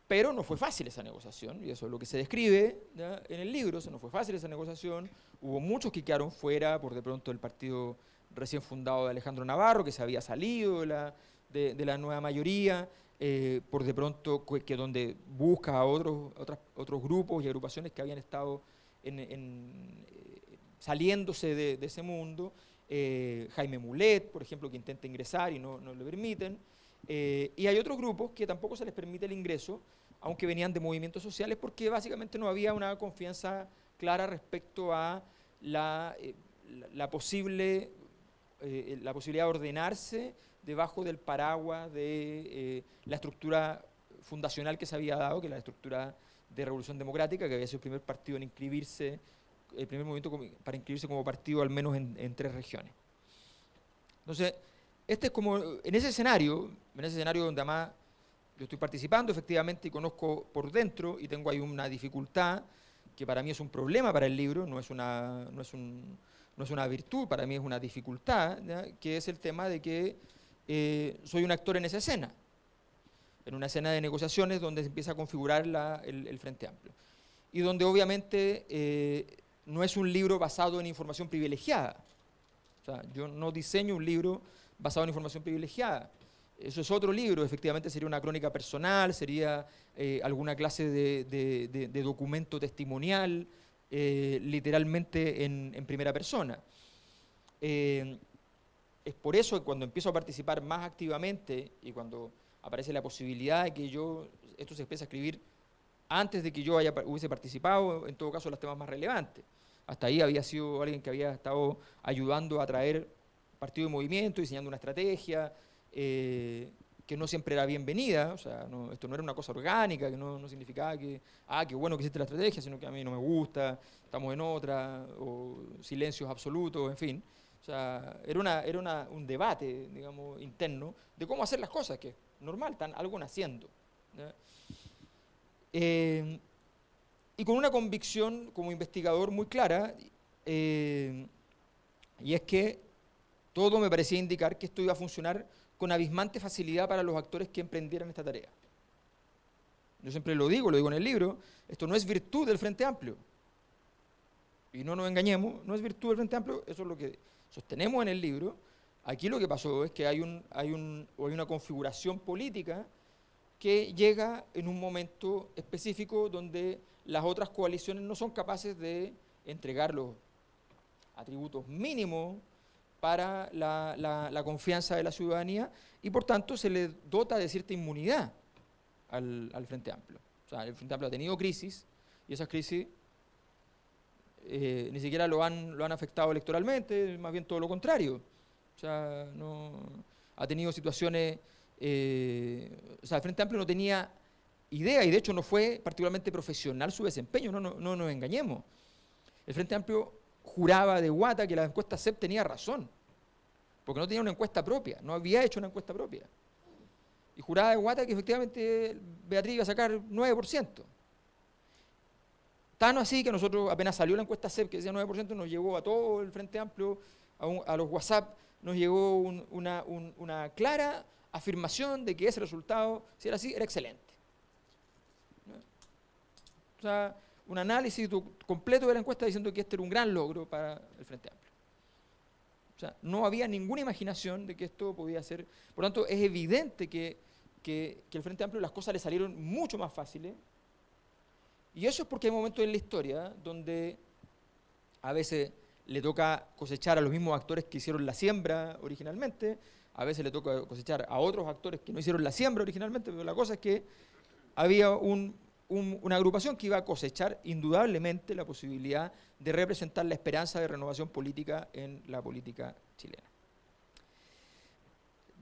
Pero no fue fácil esa negociación, y eso es lo que se describe, ¿ya?, en el libro. No fue fácil esa negociación, hubo muchos que quedaron fuera, por de pronto el partido recién fundado de Alejandro Navarro, que se había salido de la nueva mayoría, por de pronto que donde busca a otros grupos y agrupaciones que habían estado saliéndose de ese mundo, Jaime Mulet, por ejemplo, que intenta ingresar y no le permiten, y hay otros grupos que tampoco se les permite el ingreso, aunque venían de movimientos sociales, porque básicamente no había una confianza clara respecto a la posibilidad de ordenarse debajo del paraguas de la estructura fundacional que se había dado, que es la estructura de Revolución Democrática, que había sido el primer partido en inscribirse, el primer movimiento para inscribirse como partido al menos en 3 regiones. Entonces, este es como, en ese escenario donde además yo estoy participando efectivamente y conozco por dentro, y tengo ahí una dificultad que para mí es un problema para el libro, no es una virtud, para mí es una dificultad, ¿ya?, que es el tema de que soy un actor en esa escena, en una escena de negociaciones donde se empieza a configurar el Frente Amplio, y donde obviamente no es un libro basado en información privilegiada. O sea, yo no diseño un libro basado en información privilegiada. Eso es otro libro, efectivamente sería una crónica personal, sería alguna clase de documento testimonial, literalmente en primera persona. Es por eso que cuando empiezo a participar más activamente y cuando aparece la posibilidad de que esto se empiece a escribir antes de que yo hubiese participado, en todo caso, los temas más relevantes. Hasta ahí había sido alguien que había estado ayudando a traer partido de movimiento, diseñando una estrategia, que no siempre era bienvenida. O sea, esto no era una cosa orgánica, que no significaba que, qué bueno que existe la estrategia, sino que a mí no me gusta, estamos en otra, o silencios absolutos, en fin. O sea, era un debate, digamos, interno de cómo hacer las cosas, que es normal, están algo naciendo, ¿ya? Y con una convicción como investigador muy clara, y es que todo me parecía indicar que esto iba a funcionar con abismante facilidad para los actores que emprendieran esta tarea. Yo siempre lo digo en el libro, esto no es virtud del Frente Amplio. Y no nos engañemos, no es virtud del Frente Amplio, eso es lo que sostenemos en el libro. Aquí lo que pasó es que hay una configuración política que llega en un momento específico donde las otras coaliciones no son capaces de entregar los atributos mínimos para la confianza de la ciudadanía, y por tanto se le dota de cierta inmunidad al Frente Amplio. O sea, el Frente Amplio ha tenido crisis, y esas crisis ni siquiera lo han afectado electoralmente, más bien todo lo contrario. O sea, ha tenido situaciones... o sea, el Frente Amplio no tenía idea, y de hecho no fue particularmente profesional su desempeño, no nos engañemos. El Frente Amplio juraba de guata que la encuesta CEP tenía razón, porque no tenía una encuesta propia, no había hecho una encuesta propia. Y juraba de guata que efectivamente Beatriz iba a sacar 9%. Tan así que nosotros, apenas salió la encuesta CEP que decía 9%, nos llegó a todo el Frente Amplio, a los WhatsApp, nos llegó una clara afirmación de que ese resultado, si era así, era excelente. ¿No? O sea, un análisis completo de la encuesta diciendo que este era un gran logro para el Frente Amplio. O sea, no había ninguna imaginación de que esto podía ser. Por lo tanto, es evidente que que el Frente Amplio las cosas le salieron mucho más fáciles. Y eso es porque hay momentos en la historia donde a veces le toca cosechar a los mismos actores que hicieron la siembra originalmente, a veces le toca cosechar a otros actores que no hicieron la siembra originalmente, pero la cosa es que había una agrupación que iba a cosechar indudablemente la posibilidad de representar la esperanza de renovación política en la política chilena.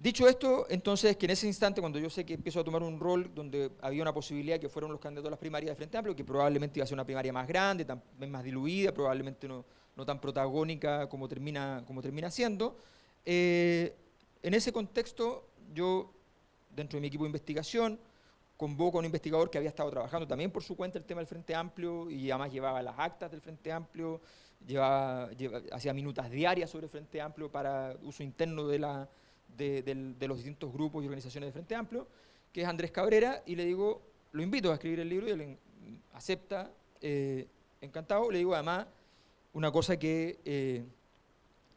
Dicho esto, entonces, que en ese instante, cuando yo sé que empiezo a tomar un rol donde había una posibilidad de que fueran los candidatos a las primarias de Frente Amplio, que probablemente iba a ser una primaria más grande, también más diluida, probablemente no tan protagónica como termina siendo, en ese contexto, yo, dentro de mi equipo de investigación, convoco a un investigador que había estado trabajando también por su cuenta el tema del Frente Amplio y además llevaba las actas del Frente Amplio, hacía minutas diarias sobre el Frente Amplio para uso interno de los distintos grupos y organizaciones del Frente Amplio, que es Andrés Cabrera, y le digo, lo invito a escribir el libro y él acepta, encantado. Le digo además una cosa que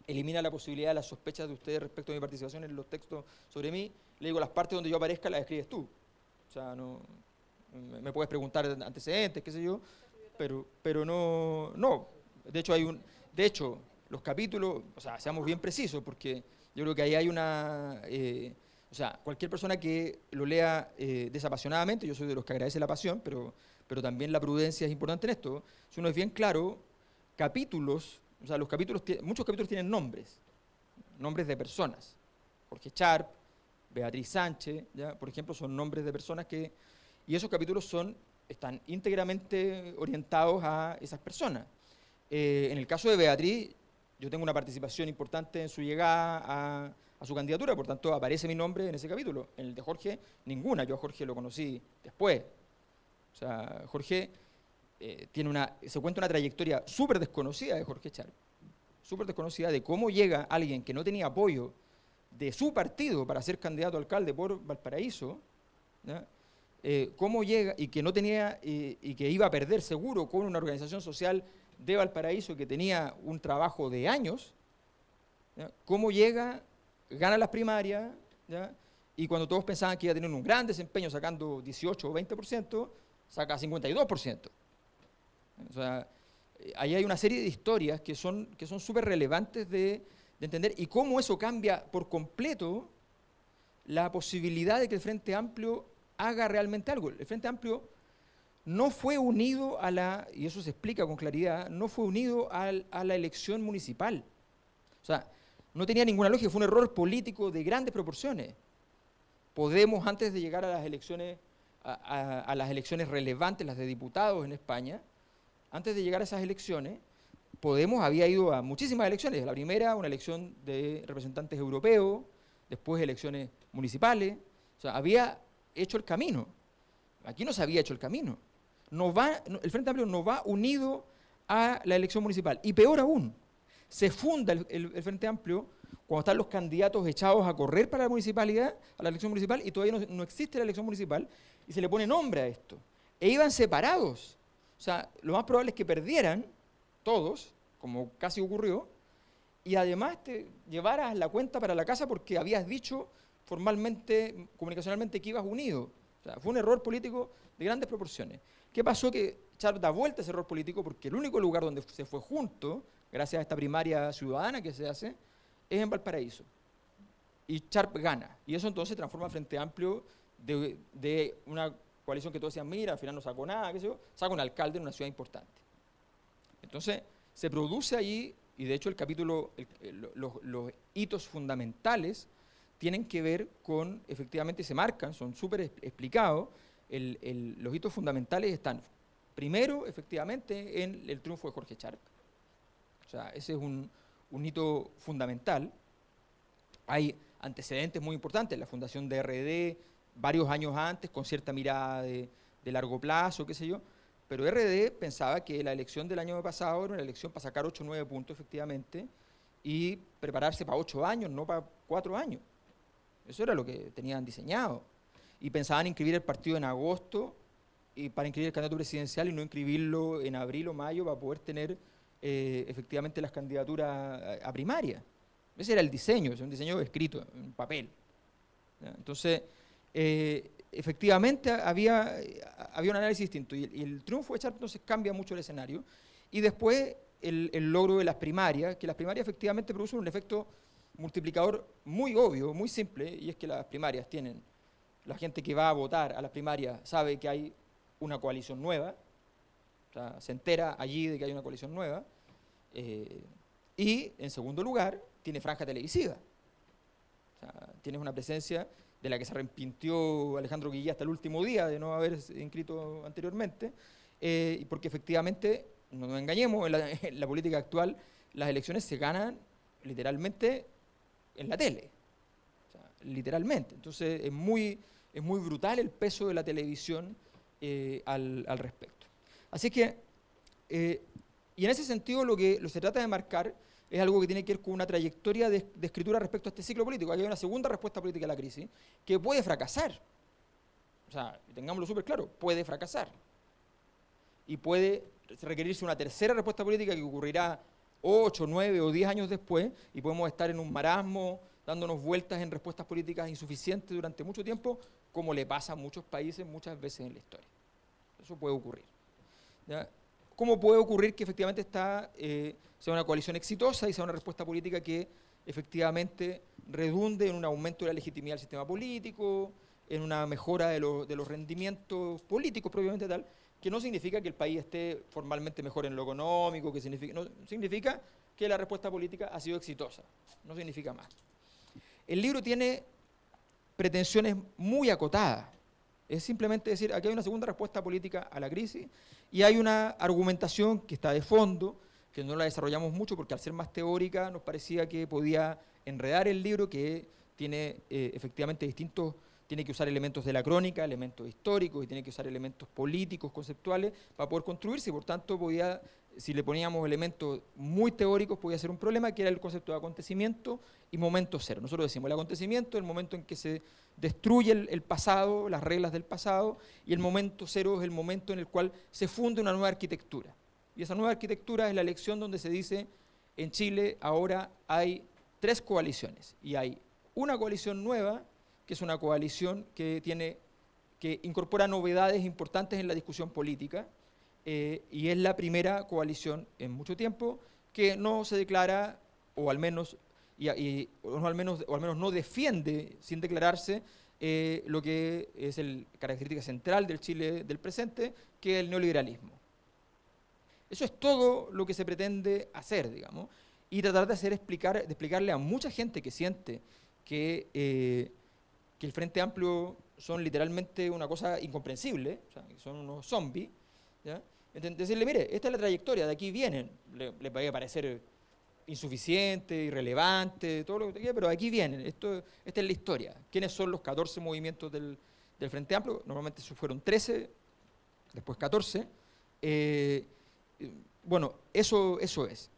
elimina la posibilidad de las sospechas de ustedes respecto a mi participación en los textos sobre mí. Le digo, las partes donde yo aparezca las escribes tú. O sea, no, me puedes preguntar antecedentes, qué sé yo, pero no. De hecho, los capítulos, o sea, seamos bien precisos, porque yo creo que ahí hay o sea, cualquier persona que lo lea desapasionadamente, yo soy de los que agradece la pasión, pero también la prudencia es importante en esto. Si uno es bien claro, capítulos, o sea, muchos capítulos tienen nombres de personas. Jorge Sharp, Beatriz Sánchez, ¿ya? Por ejemplo, son nombres de personas y esos capítulos están íntegramente orientados a esas personas. En el caso de Beatriz, yo tengo una participación importante en su llegada a su candidatura, por tanto aparece mi nombre en ese capítulo. En el de Jorge, ninguna. Yo a Jorge lo conocí después. O sea, Jorge se cuenta una trayectoria súper desconocida de Jorge Sharp, súper desconocida de cómo llega alguien que no tenía apoyo de su partido para ser candidato a alcalde por Valparaíso, ¿ya? Cómo llega y que no tenía y que iba a perder seguro con una organización social de Valparaíso que tenía un trabajo de años, ¿ya? Cómo llega, gana las primarias, ¿ya? Y cuando todos pensaban que iba a tener un gran desempeño sacando 18 o 20%, saca 52%. O sea, ahí hay una serie de historias que son súper relevantes de entender y cómo eso cambia por completo la posibilidad de que el Frente Amplio haga realmente algo. El Frente Amplio no fue unido y eso se explica con claridad, no fue unido a la elección municipal. O sea, no tenía ninguna lógica, fue un error político de grandes proporciones. Podemos, antes de llegar a las elecciones, a las elecciones relevantes, las de diputados en España, antes de llegar a esas elecciones, Podemos había ido a muchísimas elecciones. La primera, una elección de representantes europeos, después elecciones municipales. O sea, había hecho el camino. Aquí no se había hecho el camino. El Frente Amplio no va unido a la elección municipal. Y peor aún, se funda el Frente Amplio cuando están los candidatos echados a correr para la municipalidad, a la elección municipal, y todavía no existe la elección municipal, y se le pone nombre a esto. E iban separados. O sea, lo más probable es que perdieran todos, como casi ocurrió, y además te llevaras la cuenta para la casa porque habías dicho formalmente, comunicacionalmente, que ibas unido. O sea, fue un error político de grandes proporciones. ¿Qué pasó? Que Sharp da vuelta a ese error político porque el único lugar donde se fue junto, gracias a esta primaria ciudadana que se hace, es en Valparaíso. Y Sharp gana. Y eso entonces transforma al Frente Amplio de una coalición que todos decían, mira, al final no sacó nada, qué sé yo, saca un alcalde en una ciudad importante. Entonces, se produce allí, y de hecho el capítulo, los hitos fundamentales tienen que ver con, efectivamente se marcan, son súper explicados, los hitos fundamentales están, primero, efectivamente, en el triunfo de Jorge Sharp. O sea, ese es un hito fundamental. Hay antecedentes muy importantes, la fundación de RD, varios años antes, con cierta mirada de largo plazo, qué sé yo, pero RD pensaba que la elección del año pasado era una elección para sacar 8 o 9 puntos, efectivamente, y prepararse para 8 años, no para 4 años. Eso era lo que tenían diseñado. Y pensaban inscribir el partido en agosto y para inscribir el candidato presidencial y no inscribirlo en abril o mayo para poder tener efectivamente las candidaturas a primaria. Ese era el diseño, es un diseño escrito en papel. ¿Ya? Entonces, efectivamente había un análisis distinto. Y el triunfo de Sharp entonces cambia mucho el escenario. Y después el logro de las primarias, que las primarias efectivamente producen un efecto multiplicador muy obvio, muy simple, y es que las primarias tienen, la gente que va a votar a las primarias sabe que hay una coalición nueva, o sea, se entera allí de que hay una coalición nueva, y en segundo lugar, tiene franja televisiva. O sea, tienes una presencia de la que se arrepintió Alejandro Guillé hasta el último día de no haber inscrito anteriormente, porque efectivamente, no nos engañemos, en la política actual las elecciones se ganan literalmente en la tele, o sea, literalmente. Entonces es muy brutal el peso de la televisión al respecto. Así que, y en ese sentido lo que se trata de marcar es algo que tiene que ver con una trayectoria de escritura respecto a este ciclo político. Aquí hay una segunda respuesta política a la crisis que puede fracasar. O sea, tengámoslo súper claro, puede fracasar. Y puede requerirse una tercera respuesta política que ocurrirá 8, 9 o 10 años después, y podemos estar en un marasmo, dándonos vueltas en respuestas políticas insuficientes durante mucho tiempo, como le pasa a muchos países muchas veces en la historia. Eso puede ocurrir. ¿Ya? ¿Cómo puede ocurrir que efectivamente sea una coalición exitosa y sea una respuesta política que efectivamente redunde en un aumento de la legitimidad del sistema político, en una mejora de los rendimientos políticos propiamente tal, que no significa que el país esté formalmente mejor en lo económico, no, significa que la respuesta política ha sido exitosa, no significa más. El libro tiene pretensiones muy acotadas, es simplemente decir, aquí hay una segunda respuesta política a la crisis y hay una argumentación que está de fondo, que no la desarrollamos mucho porque al ser más teórica nos parecía que podía enredar el libro, que tiene efectivamente tiene que usar elementos de la crónica, elementos históricos, y tiene que usar elementos políticos, conceptuales, para poder construirse, y por tanto si le poníamos elementos muy teóricos, podía ser un problema, que era el concepto de acontecimiento y momento cero. Nosotros decimos, el acontecimiento es el momento en que se destruye el pasado, las reglas del pasado, y el momento cero es el momento en el cual se funde una nueva arquitectura. Y esa nueva arquitectura es la elección donde se dice, en Chile ahora hay 3 coaliciones, y hay una coalición nueva, que es una coalición que incorpora novedades importantes en la discusión política, y es la primera coalición en mucho tiempo que no se declara, o al menos no defiende sin declararse lo que es la característica central del Chile del presente, que es el neoliberalismo. Eso es todo lo que se pretende hacer, digamos, y tratar de explicarle a mucha gente que siente que el Frente Amplio son literalmente una cosa incomprensible, o sea, que son unos zombies, ¿ya? Decirle, mire, esta es la trayectoria, de aquí vienen, le puede parecer insuficiente, irrelevante, todo lo que quiera, pero aquí vienen, esta es la historia. ¿Quiénes son los 14 movimientos del Frente Amplio? Normalmente fueron 13, después 14. Bueno, eso es.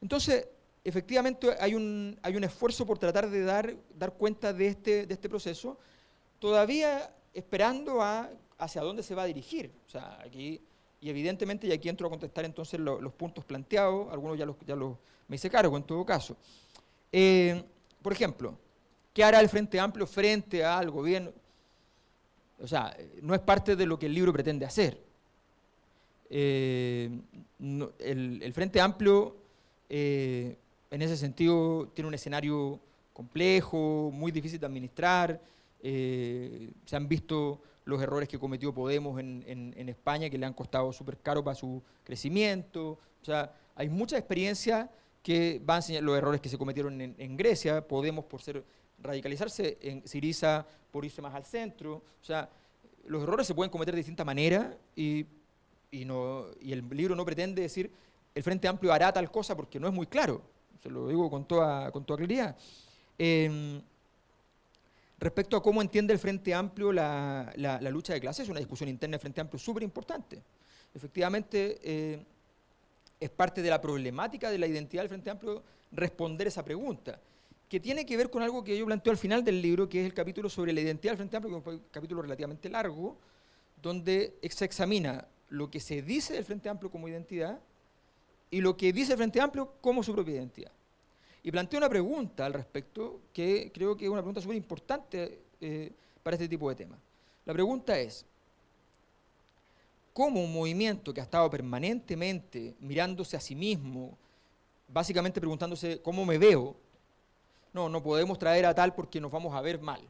Entonces, efectivamente hay un esfuerzo por tratar de dar cuenta de este proceso, todavía esperando hacia dónde se va a dirigir. O sea, aquí, y evidentemente, y aquí entro a contestar entonces los puntos planteados, algunos ya los me hice cargo en todo caso. Por ejemplo, ¿qué hará el Frente Amplio frente al gobierno? O sea, no es parte de lo que el libro pretende hacer. El Frente Amplio, en ese sentido, tiene un escenario complejo, muy difícil de administrar. Se han visto los errores que cometió Podemos en España, que le han costado súper caro para su crecimiento. O sea, hay mucha experiencia que va a enseñar los errores que se cometieron en Grecia, Podemos por radicalizarse, en Syriza por irse más al centro. O sea, los errores se pueden cometer de distintas maneras y el libro no pretende decir el Frente Amplio hará tal cosa porque no es muy claro. Se lo digo con toda claridad. Respecto a cómo entiende el Frente Amplio la lucha de clases, es una discusión interna del Frente Amplio súper importante. Efectivamente, es parte de la problemática de la identidad del Frente Amplio responder esa pregunta, que tiene que ver con algo que yo planteo al final del libro, que es el capítulo sobre la identidad del Frente Amplio, que es un capítulo relativamente largo, donde se examina lo que se dice del Frente Amplio como identidad y lo que dice el Frente Amplio como su propia identidad. Y planteo una pregunta al respecto, que creo que es una pregunta súper importante para este tipo de temas. La pregunta es, ¿cómo un movimiento que ha estado permanentemente mirándose a sí mismo, básicamente preguntándose cómo me veo, no podemos traer a tal porque nos vamos a ver mal,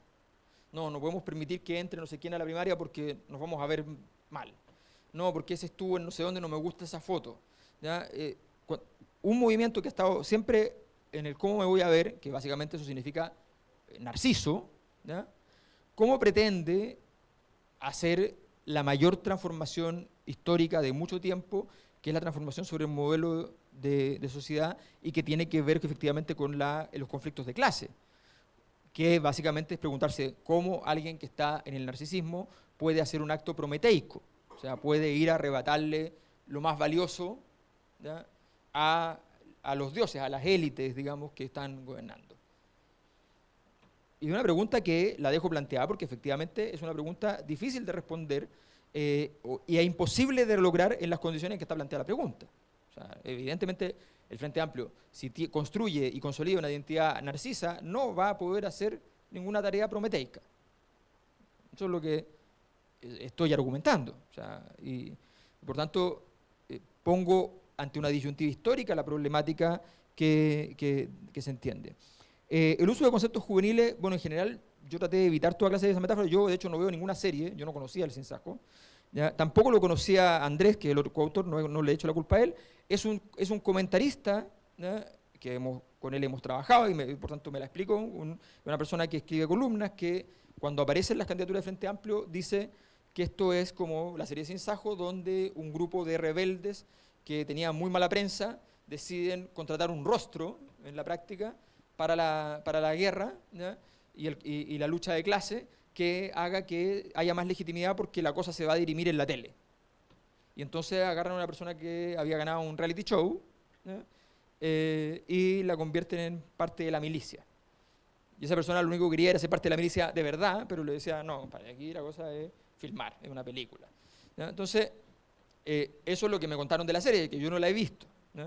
no podemos permitir que entre no sé quién a la primaria porque nos vamos a ver mal, no, porque ese estuvo en no sé dónde, no me gusta esa foto, ¿ya? Un movimiento que ha estado siempre en el cómo me voy a ver, que básicamente eso significa narciso, ¿ya? ¿Cómo pretende hacer la mayor transformación histórica de mucho tiempo, que es la transformación sobre el modelo de sociedad y que tiene que ver efectivamente con los conflictos de clase? Que básicamente es preguntarse cómo alguien que está en el narcisismo puede hacer un acto prometeico, o sea, puede ir a arrebatarle lo más valioso, ¿ya?, a los dioses, a las élites, digamos, que están gobernando. Y una pregunta que la dejo planteada porque efectivamente es una pregunta difícil de responder y es imposible de lograr en las condiciones en que está planteada la pregunta. O sea, evidentemente el Frente Amplio, si construye y consolida una identidad narcisa, no va a poder hacer ninguna tarea prometeica. Eso es lo que estoy argumentando. O sea, y por tanto, pongo ante una disyuntiva histórica la problemática que se entiende. El uso de conceptos juveniles, bueno, en general, yo traté de evitar toda clase de esa metáfora. Yo, de hecho, no veo ninguna serie, yo no conocía el Sinsajo, ¿ya? Tampoco lo conocía Andrés, que es el otro coautor, no le he hecho la culpa a él. Es un comentarista, ¿ya?, que con él hemos trabajado y por tanto me la explico, una persona que escribe columnas que cuando aparecen las candidaturas de Frente Amplio dice que esto es como la serie Sinsajo, donde un grupo de rebeldes que tenían muy mala prensa deciden contratar un rostro en la práctica para la guerra, ¿ya?, y la lucha de clase, que haga que haya más legitimidad porque la cosa se va a dirimir en la tele. Y entonces agarran a una persona que había ganado un reality show, ¿ya?, y la convierten en parte de la milicia. Y esa persona lo único que quería era ser parte de la milicia de verdad, pero le decía, no, compadre, aquí la cosa es filmar, es una película, ¿ya? Entonces, eso es lo que me contaron de la serie, que yo no la he visto, ¿ya?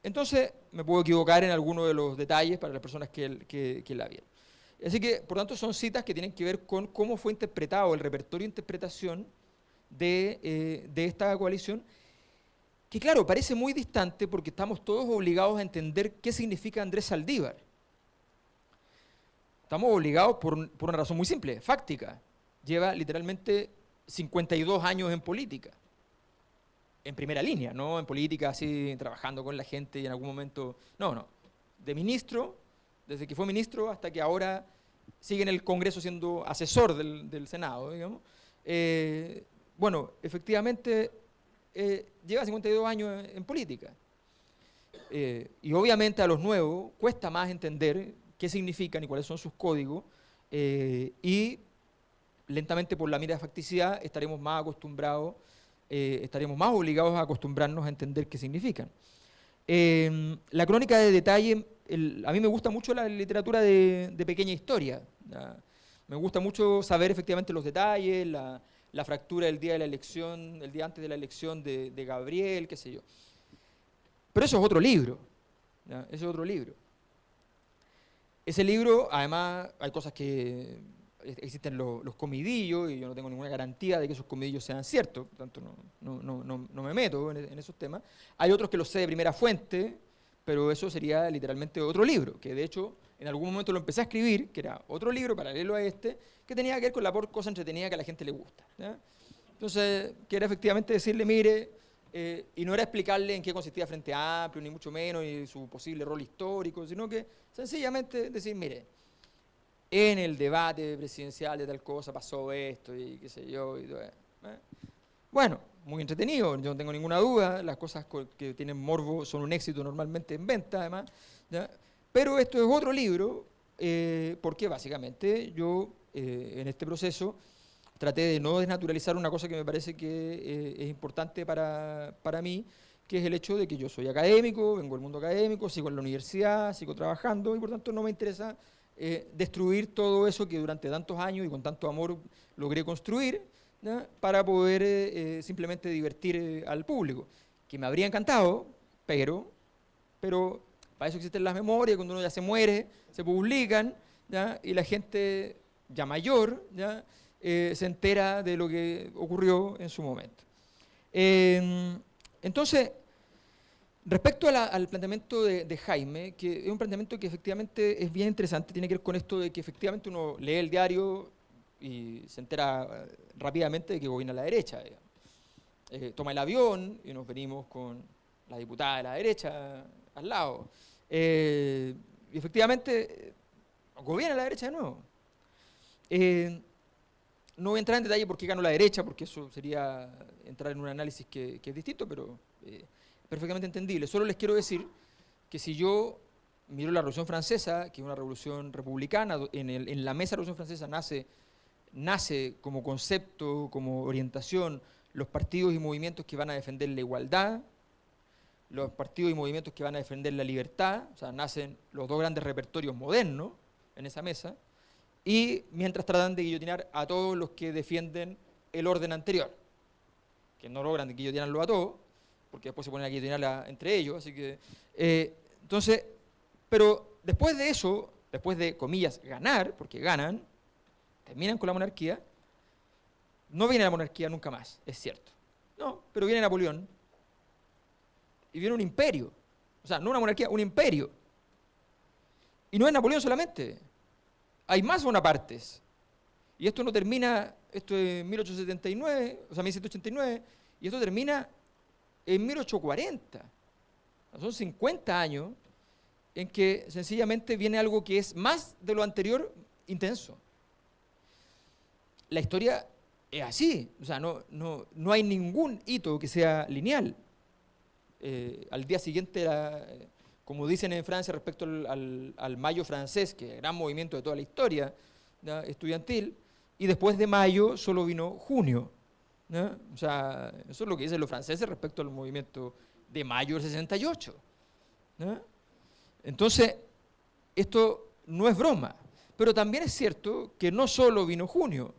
Entonces, me puedo equivocar en alguno de los detalles para las personas que la vieron. Así que, por tanto, son citas que tienen que ver con cómo fue interpretado el repertorio de interpretación de esta coalición, que claro, parece muy distante porque estamos todos obligados a entender qué significa Andrés Saldívar. Estamos obligados por una razón muy simple, fáctica. Lleva literalmente 52 años en política. En primera línea, no en política así trabajando con la gente y en algún momento... No. De ministro, desde que fue ministro hasta que ahora sigue en el Congreso siendo asesor del Senado, digamos. Bueno, efectivamente lleva 52 años en política. Y obviamente a los nuevos cuesta más entender qué significan y cuáles son sus códigos, y lentamente por la mira de facticidad estaremos más acostumbrados, estaremos más obligados a acostumbrarnos a entender qué significan. La crónica de detalle, a mí me gusta mucho la literatura de pequeña historia, ¿ya? Me gusta mucho saber efectivamente los detalles, la fractura del día de la elección, el día antes de la elección de Gabriel, qué sé yo. Pero eso es otro libro, ¿ya? Ese es otro libro. Ese libro, además, hay cosas que existen los comidillos y yo no tengo ninguna garantía de que esos comidillos sean ciertos, por tanto no me meto en esos temas. Hay otros que los sé de primera fuente, pero eso sería literalmente otro libro, que de hecho en algún momento lo empecé a escribir, que era otro libro paralelo a este, que tenía que ver con la cosa entretenida que a la gente le gusta, ¿ya? Entonces, que era efectivamente decirle, mire, y no era explicarle en qué consistía Frente Amplio, ni mucho menos, ni su posible rol histórico, sino que sencillamente decir, mire, en el debate presidencial de tal cosa pasó esto y qué sé yo. Y todo, bueno, muy entretenido, yo no tengo ninguna duda, las cosas que tienen morbo son un éxito normalmente en venta, además, ¿ya? Pero esto es otro libro, porque básicamente yo en este proceso traté de no desnaturalizar una cosa que me parece que es importante para mí, que es el hecho de que yo soy académico, vengo del mundo académico, sigo en la universidad, sigo trabajando y por tanto no me interesa destruir todo eso que durante tantos años y con tanto amor logré construir, ¿ya?, para poder simplemente divertir al público, que me habría encantado, pero para eso existen las memorias, cuando uno ya se muere, se publican, ¿ya?, y la gente ya mayor, ¿ya? Se entera de lo que ocurrió en su momento. Entonces, respecto al planteamiento de Jaime, que es un planteamiento que efectivamente es bien interesante, tiene que ver con esto de que efectivamente uno lee el diario y se entera rápidamente de que gobierna la derecha. Toma el avión y nos venimos con la diputada de la derecha al lado. Y efectivamente gobierna la derecha de nuevo. No voy a entrar en detalle por qué ganó la derecha, porque eso sería entrar en un análisis que es distinto, pero perfectamente entendible. Solo les quiero decir que si yo miro la Revolución Francesa, que es una revolución republicana, en la mesa de la Revolución Francesa nace como concepto, como orientación, los partidos y movimientos que van a defender la igualdad, los partidos y movimientos que van a defender la libertad, o sea, nacen los dos grandes repertorios modernos en esa mesa, y mientras tratan de guillotinar a todos los que defienden el orden anterior, que no logran guillotinarlo a todos, porque después se ponen a guillotinarla entre ellos, así que, entonces, pero después de eso, después de, comillas, ganar, porque ganan, terminan con la monarquía, no viene la monarquía nunca más, es cierto. No, pero viene Napoleón, y viene un imperio, o sea, no una monarquía, un imperio. Y no es Napoleón solamente, hay más Bonapartes. Y esto no termina, esto es 1879, o sea, 1789, y esto termina en 1840. Son 50 años en que sencillamente viene algo que es más de lo anterior intenso. La historia es así, o sea, no hay ningún hito que sea lineal. Al día siguiente, como dicen en Francia respecto al Mayo francés, que es el gran movimiento de toda la historia, ¿ya?, estudiantil, y después de mayo solo vino junio, ¿ya? O sea, eso es lo que dicen los franceses respecto al movimiento de mayo del 68. ¿Ya? Entonces, esto no es broma, pero también es cierto que no solo vino junio,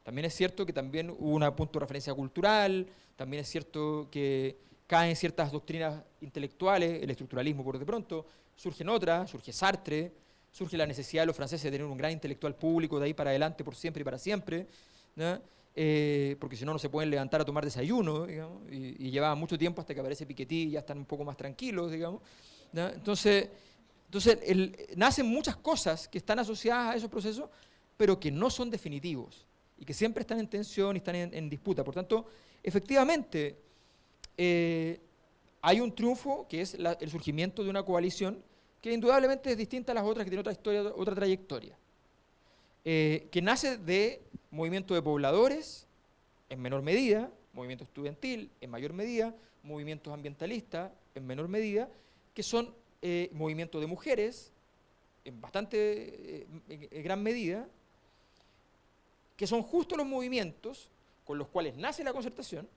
también es cierto que también hubo un punto de referencia cultural, también es cierto que caen ciertas doctrinas intelectuales, el estructuralismo por de pronto, surgen otras, surge Sartre, surge la necesidad de los franceses de tener un gran intelectual público de ahí para adelante, por siempre y para siempre, ¿no? Porque si no, no se pueden levantar a tomar desayuno, digamos, y llevaba mucho tiempo hasta que aparece Piketty y ya están un poco más tranquilos, digamos, ¿no? Entonces nacen muchas cosas que están asociadas a esos procesos, pero que no son definitivos y que siempre están en tensión y están en disputa. Por tanto, efectivamente, hay un triunfo que es el surgimiento de una coalición que indudablemente es distinta a las otras, que tiene otra historia, otra trayectoria, que nace de movimiento de pobladores en menor medida, movimiento estudiantil en mayor medida, movimientos ambientalistas en menor medida, que son movimientos de mujeres en bastante gran medida, que son justo los movimientos con los cuales nace la Concertación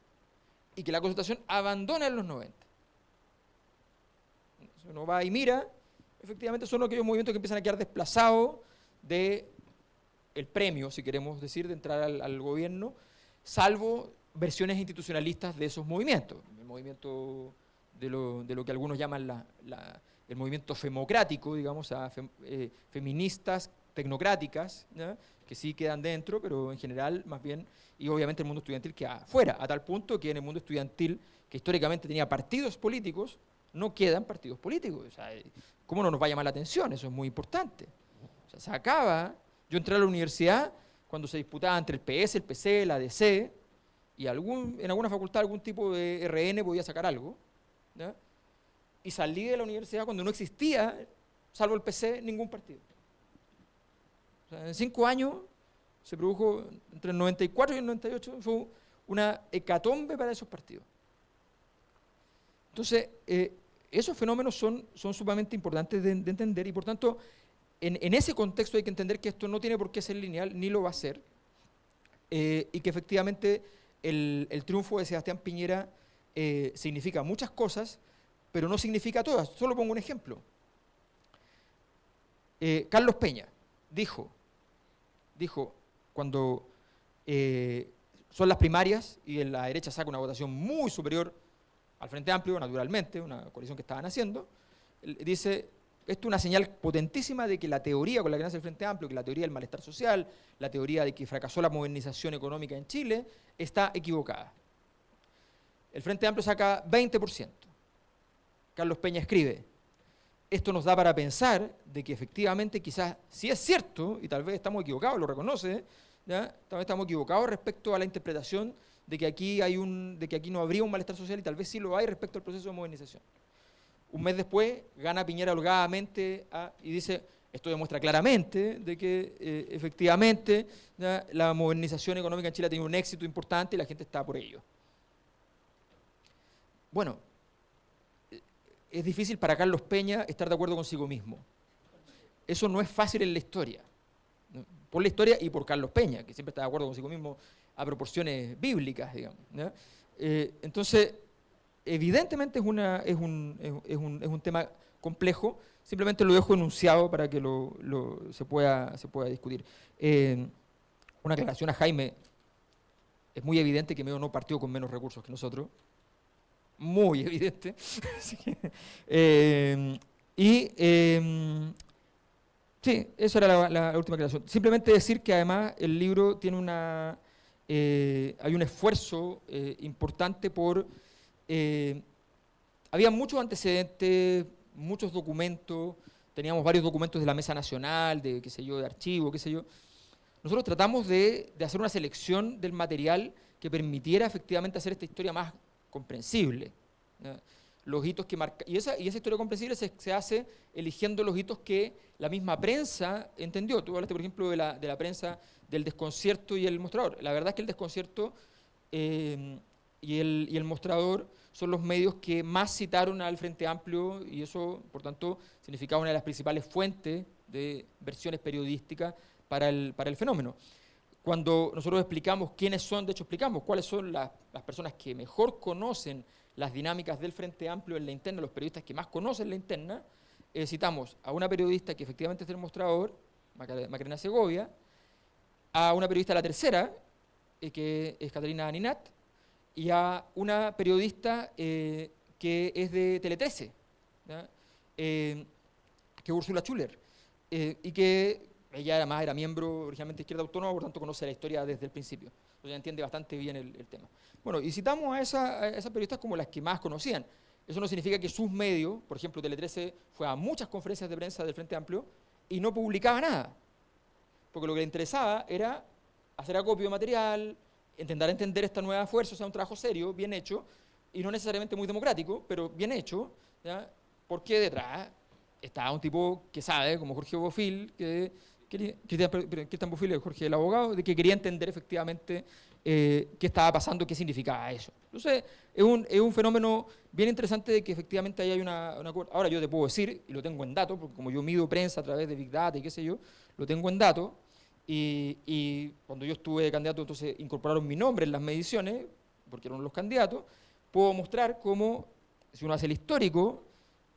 y que la Concertación abandona en los 90. Uno va y mira, efectivamente son aquellos movimientos que empiezan a quedar desplazados del premio, si queremos decir, de entrar al gobierno, salvo versiones institucionalistas de esos movimientos. El movimiento de lo que algunos llaman el movimiento femocrático, digamos, feministas tecnocráticas, ¿ya?, que sí quedan dentro, pero en general más bien, y obviamente el mundo estudiantil queda afuera, a tal punto que en el mundo estudiantil, que históricamente tenía partidos políticos, no quedan partidos políticos. O sea, ¿cómo no nos va a llamar la atención? Eso es muy importante. O sea, se acaba. Yo entré a la universidad cuando se disputaba entre el PS, el PC, la ADC, y en alguna facultad algún tipo de RN podía sacar algo, ¿ya? Y salí de la universidad cuando no existía, salvo el PC, ningún partido. O sea, en 5 años se produjo, entre el 94 y el 98, fue una hecatombe para esos partidos. Entonces, esos fenómenos son sumamente importantes de entender, y por tanto, en ese contexto hay que entender que esto no tiene por qué ser lineal, ni lo va a ser, y que efectivamente el triunfo de Sebastián Piñera significa muchas cosas, pero no significa todas. Solo pongo un ejemplo. Carlos Peña dijo cuando son las primarias y la derecha saca una votación muy superior al Frente Amplio, naturalmente, una coalición que estaban haciendo, dice, Esto es una señal potentísima de que la teoría con la que nace el Frente Amplio, que la teoría del malestar social, la teoría de que fracasó la modernización económica en Chile, está equivocada. El Frente Amplio saca 20%. Carlos Peña escribe, esto nos da para pensar de que efectivamente quizás sí es cierto, y tal vez estamos equivocados, lo reconoce, ¿ya? Tal vez estamos equivocados respecto a la interpretación de que aquí no habría un malestar social y tal vez sí lo hay respecto al proceso de modernización. Un mes después gana Piñera holgadamente y dice, esto demuestra claramente de que efectivamente, ¿ya?, la modernización económica en Chile ha tenido un éxito importante y la gente está por ello. Bueno, es difícil para Carlos Peña estar de acuerdo consigo mismo. Eso no es fácil en la historia, ¿no? Por la historia y por Carlos Peña, que siempre está de acuerdo consigo mismo a proporciones bíblicas, digamos, ¿no? Entonces, evidentemente es un tema complejo, simplemente lo dejo enunciado para que se pueda discutir. Una aclaración a Jaime, es muy evidente que Meo no partió con menos recursos que nosotros, muy evidente. Sí, esa era la última aclaración. Simplemente decir que además el libro tiene hay un esfuerzo importante por... había muchos antecedentes, muchos documentos, teníamos varios documentos de la Mesa Nacional, de, qué sé yo, de archivo, qué sé yo. Nosotros tratamos de hacer una selección del material que permitiera efectivamente hacer esta historia más comprensible, ¿ya? Los hitos que marca, y esa historia comprensible se hace eligiendo los hitos que la misma prensa entendió. Tú hablaste, por ejemplo, de la prensa, del Desconcierto y el Mostrador. La verdad es que el Desconcierto y el Mostrador son los medios que más citaron al Frente Amplio y eso, por tanto, significaba una de las principales fuentes de versiones periodísticas para el fenómeno. Cuando nosotros explicamos quiénes son, de hecho explicamos cuáles son las personas que mejor conocen las dinámicas del Frente Amplio en la interna, los periodistas que más conocen la interna, citamos a una periodista que efectivamente es del Mostrador, Macarena Segovia, a una periodista de La Tercera, que es Catalina Ninat, y a una periodista que es de Tele 13, ¿ya? Que es Úrsula Schuller, y que ella además era miembro originalmente de Izquierda Autónoma, por tanto conoce la historia desde el principio. O sea, entiende bastante bien el tema. Bueno, y citamos a esas periodistas como las que más conocían. Eso no significa que sus medios, por ejemplo, Tele 13 fue a muchas conferencias de prensa del Frente Amplio y no publicaba nada. Porque lo que le interesaba era hacer acopio de material, intentar entender esta nueva fuerza, o sea, un trabajo serio, bien hecho, y no necesariamente muy democrático, pero bien hecho, ¿ya? Porque detrás estaba un tipo que sabe, como Jorge Bofill, Cristian Bofill, Jorge el abogado, de que quería entender efectivamente qué estaba pasando, qué significaba eso. Entonces, es un fenómeno bien interesante de que efectivamente ahí hay una... Ahora yo te puedo decir, y lo tengo en datos, porque como yo mido prensa a través de Big Data y qué sé yo, lo tengo en datos, y cuando yo estuve de candidato, entonces incorporaron mi nombre en las mediciones, porque eran los candidatos, puedo mostrar cómo, si uno hace el histórico,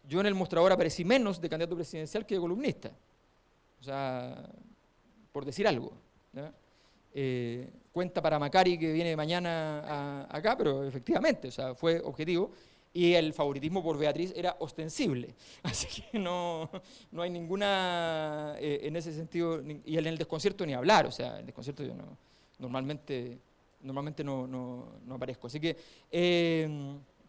yo en el Mostrador aparecí menos de candidato presidencial que de columnista. O sea, por decir algo, ¿ya? Cuenta para Macari que viene mañana acá, pero efectivamente, o sea, fue objetivo. Y el favoritismo por Beatriz era ostensible. Así que no hay ninguna, en ese sentido, y en el Desconcierto ni hablar, o sea, en el Desconcierto yo normalmente no aparezco. Así que,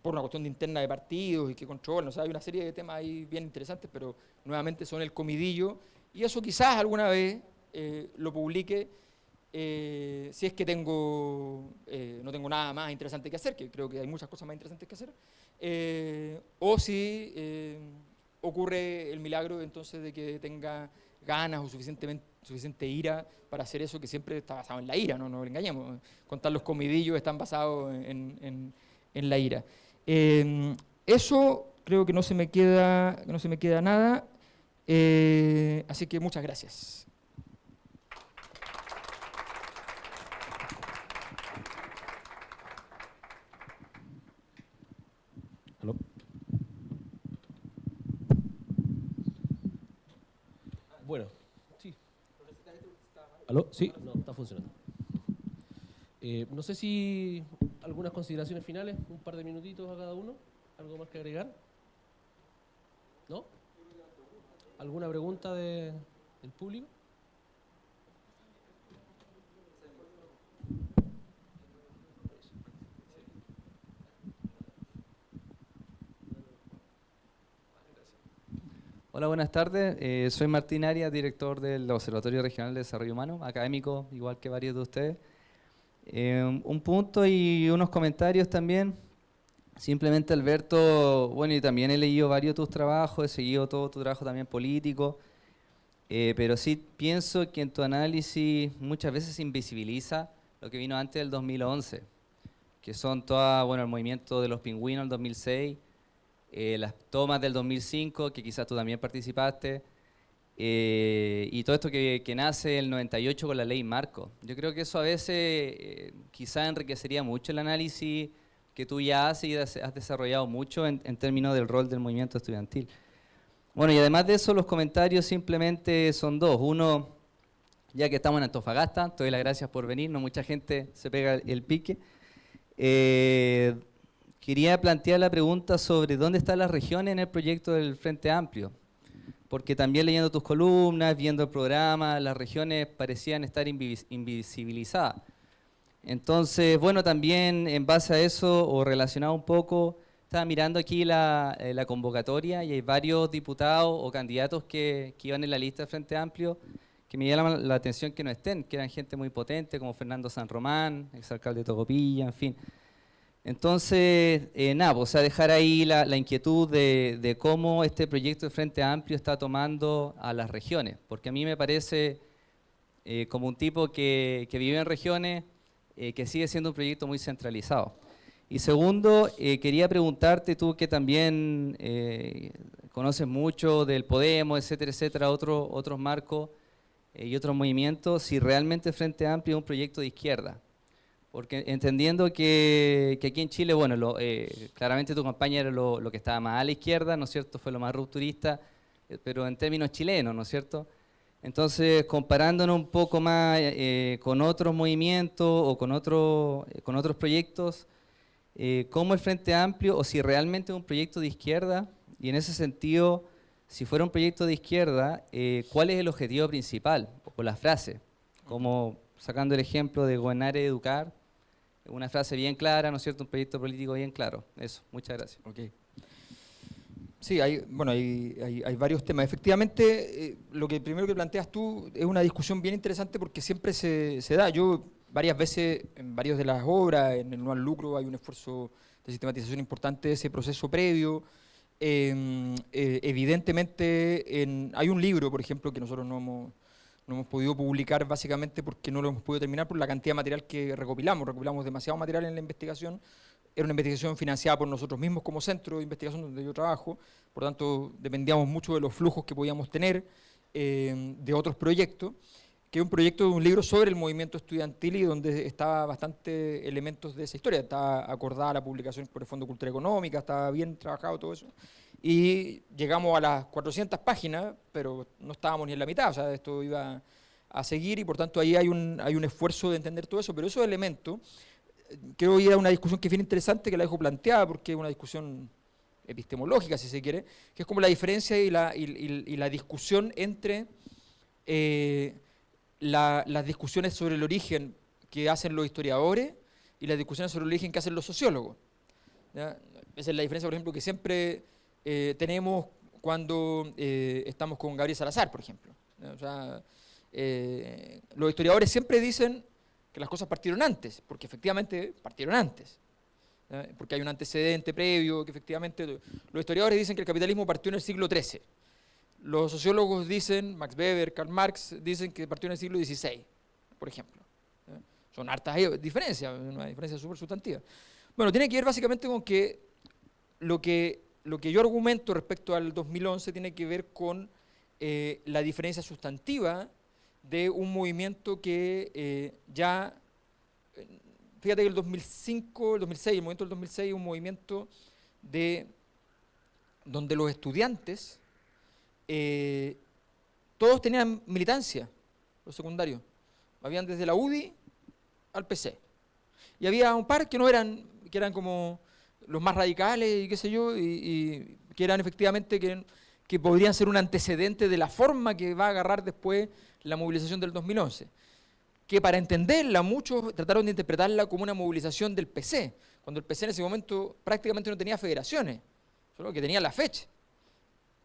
por una cuestión de interna de partidos y que controlan, o sea, hay una serie de temas ahí bien interesantes, pero nuevamente son el comidillo. Y eso quizás alguna vez lo publique si es que no tengo nada más interesante que hacer, que creo que hay muchas cosas más interesantes que hacer, o si ocurre el milagro entonces de que tenga ganas o suficiente ira para hacer eso, que siempre está basado en la ira, no nos engañemos. Contar los comidillos están basados en la ira. Eso creo que no se me queda nada. Así que muchas gracias. ¿Aló? Bueno, sí. ¿Aló? Sí, no, está funcionando. No sé si algunas consideraciones finales, un par de minutitos a cada uno, ¿algo más que agregar? ¿No? ¿Alguna pregunta del público? Hola, buenas tardes. Soy Martín Arias, director del Observatorio Regional de Desarrollo Humano, académico, igual que varios de ustedes. Un punto y unos comentarios también. Simplemente, Alberto, bueno, y también he leído varios de tus trabajos, he seguido todo tu trabajo también político, pero sí pienso que en tu análisis muchas veces se invisibiliza lo que vino antes del 2011, que son todas, bueno, el movimiento de los pingüinos en 2006, las tomas del 2005, que quizás tú también participaste, y todo esto que nace el 98 con la ley Marco. Yo creo que eso a veces quizás enriquecería mucho el análisis que tú ya haces y has desarrollado mucho en términos del rol del movimiento estudiantil. Bueno, y además de eso, los comentarios simplemente son dos. Uno, ya que estamos en Antofagasta, te doy las gracias por venir, no mucha gente se pega el pique. Quería plantear la pregunta sobre dónde están las regiones en el proyecto del Frente Amplio, porque también leyendo tus columnas, viendo el programa, las regiones parecían estar invisibilizadas. Entonces, bueno, también en base a eso, o relacionado un poco, estaba mirando aquí la convocatoria y hay varios diputados o candidatos que iban en la lista del Frente Amplio que me llaman la atención que no estén, que eran gente muy potente como Fernando San Román, exalcalde de Tocopilla, en fin. Entonces, nada, o sea, dejar ahí la inquietud de cómo este proyecto de Frente Amplio está tomando a las regiones, porque a mí me parece como un tipo que vive en regiones, que sigue siendo un proyecto muy centralizado. Y segundo, quería preguntarte, tú que también conoces mucho del Podemos, etcétera, otros marcos y otros movimientos, si realmente Frente Amplio es un proyecto de izquierda. Porque entendiendo que aquí en Chile, bueno, claramente tu campaña era lo que estaba más a la izquierda, ¿no es cierto? Fue lo más rupturista, pero en términos chilenos, ¿no es cierto? Entonces, comparándonos un poco más con otros movimientos o con otros proyectos, ¿cómo el Frente Amplio, o si realmente es un proyecto de izquierda? Y en ese sentido, si fuera un proyecto de izquierda, ¿cuál es el objetivo principal? O la frase, como sacando el ejemplo de gobernar y educar, una frase bien clara, ¿no es cierto? Un proyecto político bien claro. Eso, muchas gracias. Okay. Sí, hay varios temas. Efectivamente, lo que primero que planteas tú es una discusión bien interesante porque siempre se da. Yo varias veces, en varias de las obras, en el No al Lucro, hay un esfuerzo de sistematización importante de ese proceso previo. Evidentemente, hay un libro, por ejemplo, que nosotros no hemos podido publicar básicamente porque no lo hemos podido terminar por la cantidad de material que recopilamos. Recopilamos demasiado material en la investigación. Era una investigación financiada por nosotros mismos como centro de investigación donde yo trabajo, por lo tanto dependíamos mucho de los flujos que podíamos tener de otros proyectos, que es un proyecto de un libro sobre el movimiento estudiantil y donde estaba bastante elementos de esa historia. Estaba acordada la publicación por el Fondo de Cultura Económica, estaba bien trabajado todo eso. Y llegamos a las 400 páginas, pero no estábamos ni en la mitad, o sea, esto iba a seguir y por tanto ahí hay un esfuerzo de entender todo eso, pero esos elementos creo que era una discusión que es bien interesante, que la dejo planteada porque es una discusión epistemológica, si se quiere, que es como la diferencia y la discusión entre las discusiones sobre el origen que hacen los historiadores y las discusiones sobre el origen que hacen los sociólogos. ¿Ya? Esa es la diferencia, por ejemplo, que siempre tenemos cuando estamos con Gabriel Salazar, por ejemplo. ¿Ya? O sea, los historiadores siempre dicen que las cosas partieron antes, porque efectivamente partieron antes, ¿ya? Porque hay un antecedente previo, que efectivamente los historiadores dicen que el capitalismo partió en el siglo XIII, los sociólogos dicen, Max Weber, Karl Marx, dicen que partió en el siglo XVI, por ejemplo. ¿Ya? Son hartas diferencias, una diferencia súper sustantiva. Bueno, tiene que ver básicamente con que lo que yo argumento respecto al 2011 tiene que ver con la diferencia sustantiva de un movimiento que fíjate que el 2005, el 2006, el movimiento del 2006 es un movimiento donde los estudiantes, todos tenían militancia, los secundarios, habían desde la UDI al PC, y había un par que eran como los más radicales y qué sé yo, y que eran efectivamente, que que podrían ser un antecedente de la forma que va a agarrar después la movilización del 2011. Que para entenderla, muchos trataron de interpretarla como una movilización del PC, cuando el PC en ese momento prácticamente no tenía federaciones, solo que tenía la fecha,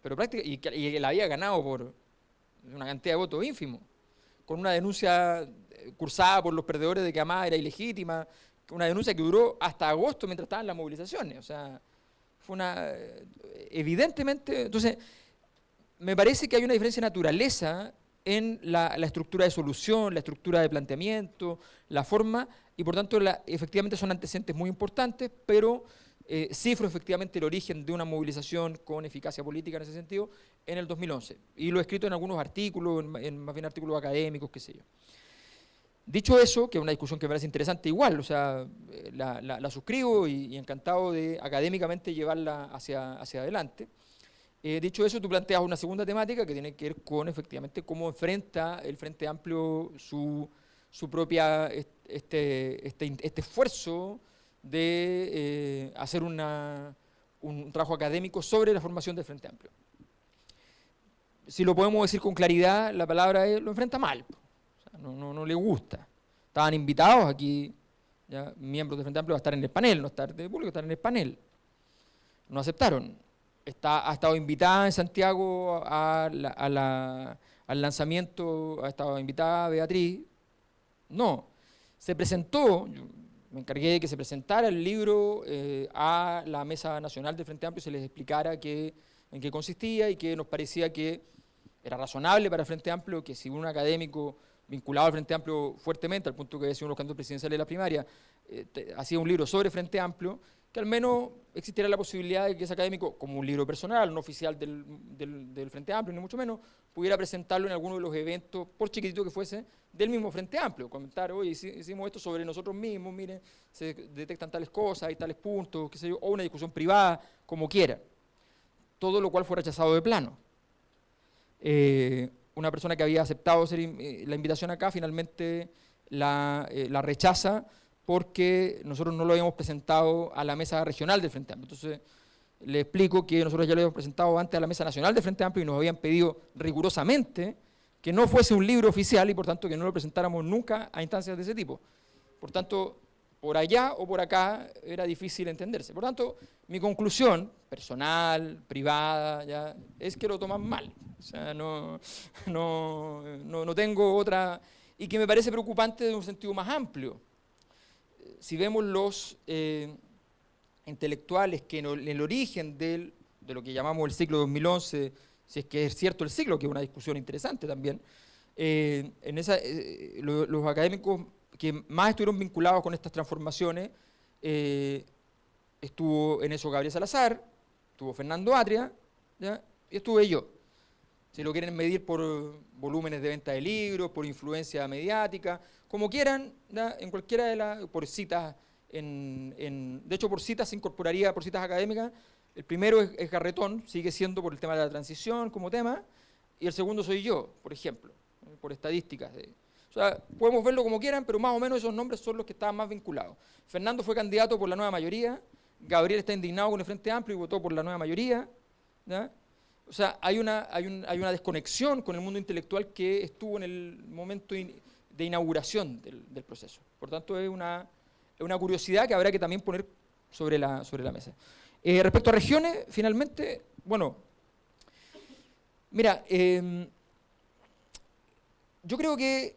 pero y la había ganado por una cantidad de votos ínfimo, con una denuncia cursada por los perdedores de que Amada era ilegítima, una denuncia que duró hasta agosto mientras estaban las movilizaciones. O sea, fue una... evidentemente, entonces, me parece que hay una diferencia de naturaleza en la estructura de solución, la estructura de planteamiento, la forma, y por tanto efectivamente son antecedentes muy importantes, pero cifro efectivamente el origen de una movilización con eficacia política en ese sentido en el 2011. Y lo he escrito en algunos artículos, en más bien artículos académicos, qué sé yo. Dicho eso, que es una discusión que me parece interesante igual, o sea, la suscribo y encantado de académicamente llevarla hacia adelante. Dicho eso, tú planteas una segunda temática que tiene que ver con efectivamente cómo enfrenta el Frente Amplio su propia este esfuerzo de hacer un trabajo académico sobre la formación del Frente Amplio. Si lo podemos decir con claridad, la palabra es, lo enfrenta mal. O sea, no le gusta. Estaban invitados aquí, ya, miembros del Frente Amplio, a estar en el panel, no estar de público, estar en el panel. No aceptaron. Ha estado invitada en Santiago al lanzamiento, ha estado invitada Beatriz. No. Se presentó, yo me encargué de que se presentara el libro a la Mesa Nacional del Frente Amplio y se les explicara en qué consistía y que nos parecía que era razonable para el Frente Amplio que si un académico vinculado al Frente Amplio fuertemente, al punto que había sido uno de los candidatos presidenciales de la primaria, hacía un libro sobre Frente Amplio, que al menos existiera la posibilidad de que ese académico, como un libro personal, no oficial del Frente Amplio, ni mucho menos, pudiera presentarlo en alguno de los eventos, por chiquitito que fuese, del mismo Frente Amplio. Comentar, oye, hicimos esto sobre nosotros mismos, miren, se detectan tales cosas, hay tales puntos, qué sé yo, o una discusión privada, como quiera. Todo lo cual fue rechazado de plano. Una persona que había aceptado la invitación acá, finalmente la rechaza, porque nosotros no lo habíamos presentado a la mesa regional del Frente Amplio. Entonces, le explico que nosotros ya lo habíamos presentado antes a la mesa nacional del Frente Amplio y nos habían pedido rigurosamente que no fuese un libro oficial y por tanto que no lo presentáramos nunca a instancias de ese tipo. Por tanto, por allá o por acá era difícil entenderse. Por tanto, mi conclusión personal, privada, ya, es que lo toman mal. O sea, no tengo otra... Y que me parece preocupante de un sentido más amplio. Si vemos los intelectuales que en el origen de lo que llamamos el ciclo 2011, si es que es cierto el ciclo, que es una discusión interesante también, los académicos que más estuvieron vinculados con estas transformaciones, estuvo en eso Gabriel Salazar, estuvo Fernando Atria, ¿ya? Y estuve yo. Si lo quieren medir por volúmenes de venta de libros, por influencia mediática, como quieran, ¿ya? En cualquiera de las, por citas, de hecho por citas se incorporaría, por citas académicas, el primero es Garretón, sigue siendo por el tema de la transición como tema, y el segundo soy yo, por ejemplo, por estadísticas. O sea, podemos verlo como quieran, pero más o menos esos nombres son los que estaban más vinculados. Fernando fue candidato por la nueva mayoría, Gabriel está indignado con el Frente Amplio y votó por la nueva mayoría, ¿ya? O sea, hay una desconexión con el mundo intelectual que estuvo en el momento de inauguración del proceso. Por tanto, es una curiosidad que habrá que también poner sobre la mesa. Respecto a regiones, finalmente, bueno, mira, yo creo que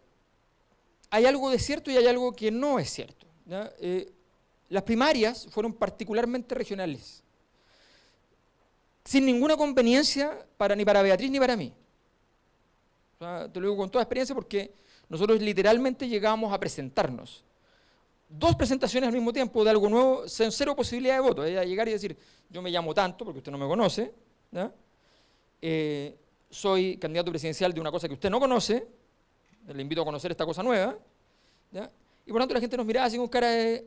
hay algo de cierto y hay algo que no es cierto, ¿ya? Las primarias fueron particularmente regionales, sin ninguna conveniencia ni para Beatriz ni para mí. O sea, te lo digo con toda experiencia porque nosotros literalmente llegábamos a presentarnos. 2 presentaciones al mismo tiempo de algo nuevo, sin 0 posibilidad de voto. Llegar y decir, yo me llamo tanto, porque usted no me conoce, ¿ya? Soy candidato presidencial de una cosa que usted no conoce, le invito a conocer esta cosa nueva, ¿ya? Y por tanto la gente nos miraba así con cara de,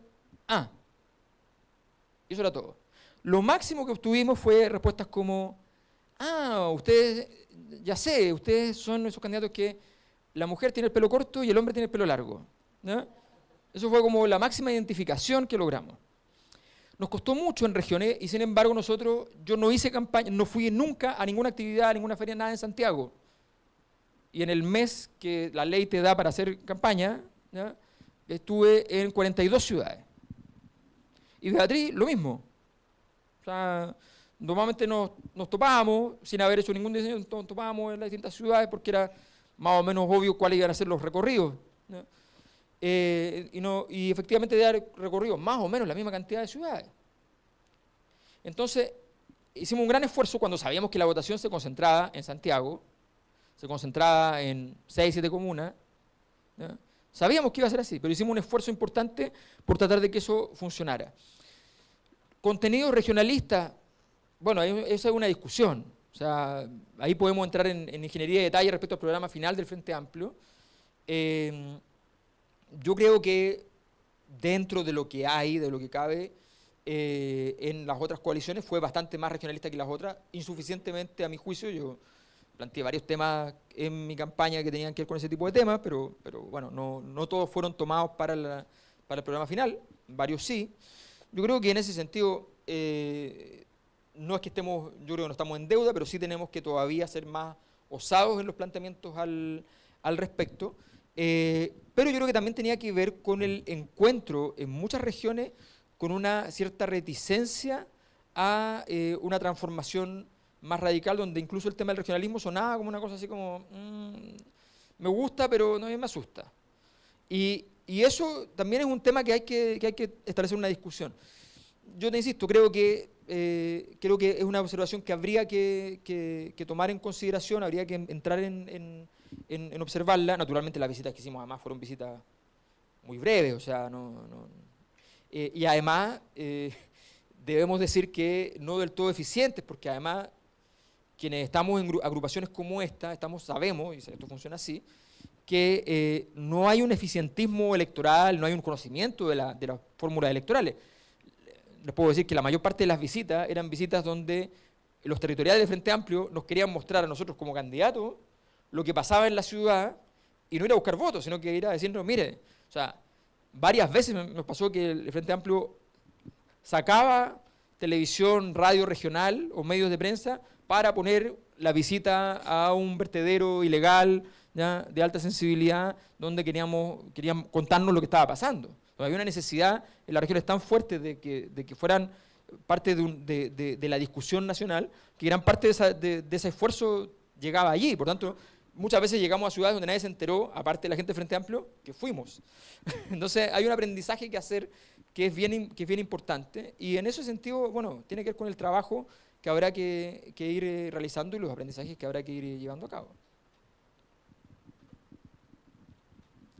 y eso era todo. Lo máximo que obtuvimos fue respuestas como, ustedes, ya sé, ustedes son esos candidatos que la mujer tiene el pelo corto y el hombre tiene el pelo largo, ¿ya? Eso fue como la máxima identificación que logramos. nos costó mucho en regiones y sin embargo yo no hice campaña, no fui nunca a ninguna actividad, a ninguna feria, nada en Santiago. Y en el mes que la ley te da para hacer campaña, ¿ya?, estuve en 42 ciudades. Y Beatriz, lo mismo. O sea, normalmente nos topábamos, sin haber hecho ningún diseño, nos topábamos en las distintas ciudades porque era más o menos obvio cuáles iban a ser los recorridos, ¿no? Y efectivamente de dar recorridos más o menos la misma cantidad de ciudades. Entonces, hicimos un gran esfuerzo cuando sabíamos que la votación se concentraba en Santiago, se concentraba en 6, 7 comunas, ¿no? Sabíamos que iba a ser así, pero hicimos un esfuerzo importante por tratar de que eso funcionara. Contenido regionalista, bueno, esa es una discusión. O sea, ahí podemos entrar en ingeniería de detalle respecto al programa final del Frente Amplio. Yo creo que dentro de lo que hay, de lo que cabe, en las otras coaliciones fue bastante más regionalista que las otras, insuficientemente a mi juicio. Yo planteé varios temas en mi campaña que tenían que ver con ese tipo de temas, pero bueno, no todos fueron tomados para el programa final, varios sí. Yo creo que en ese sentido, no es que estemos, yo creo que no estamos en deuda, pero sí tenemos que todavía ser más osados en los planteamientos al respecto. Pero yo creo que también tenía que ver con el encuentro en muchas regiones con una cierta reticencia a una transformación más radical, donde incluso el tema del regionalismo sonaba como una cosa así como, me gusta, pero no me asusta. Y eso también es un tema que hay que establecer una discusión. Yo te insisto, creo que es una observación que habría que tomar en consideración, habría que entrar en observarla. Naturalmente las visitas que hicimos además fueron visitas muy breves, o sea, y además debemos decir que no del todo eficientes, porque además quienes estamos en agrupaciones como esta, sabemos, y esto funciona así, que no hay un eficientismo electoral, no hay un conocimiento de las fórmulas electorales. Les puedo decir que la mayor parte de las visitas eran visitas donde los territoriales del Frente Amplio nos querían mostrar a nosotros como candidatos lo que pasaba en la ciudad y no ir a buscar votos, sino que ir a decirnos, mire, o sea, varias veces nos pasó que el Frente Amplio sacaba televisión, radio regional o medios de prensa para poner la visita a un vertedero ilegal, ¿ya?, de alta sensibilidad, donde querían contarnos lo que estaba pasando. Entonces, había una necesidad en las regiones tan fuerte de que fueran parte de la discusión nacional, que gran parte de ese esfuerzo llegaba allí. Por tanto, muchas veces llegamos a ciudades donde nadie se enteró, aparte de la gente del Frente Amplio, que fuimos. Entonces, hay un aprendizaje que hacer que es bien importante, y en ese sentido, bueno, tiene que ver con el trabajo que habrá que ir realizando y los aprendizajes que habrá que ir llevando a cabo.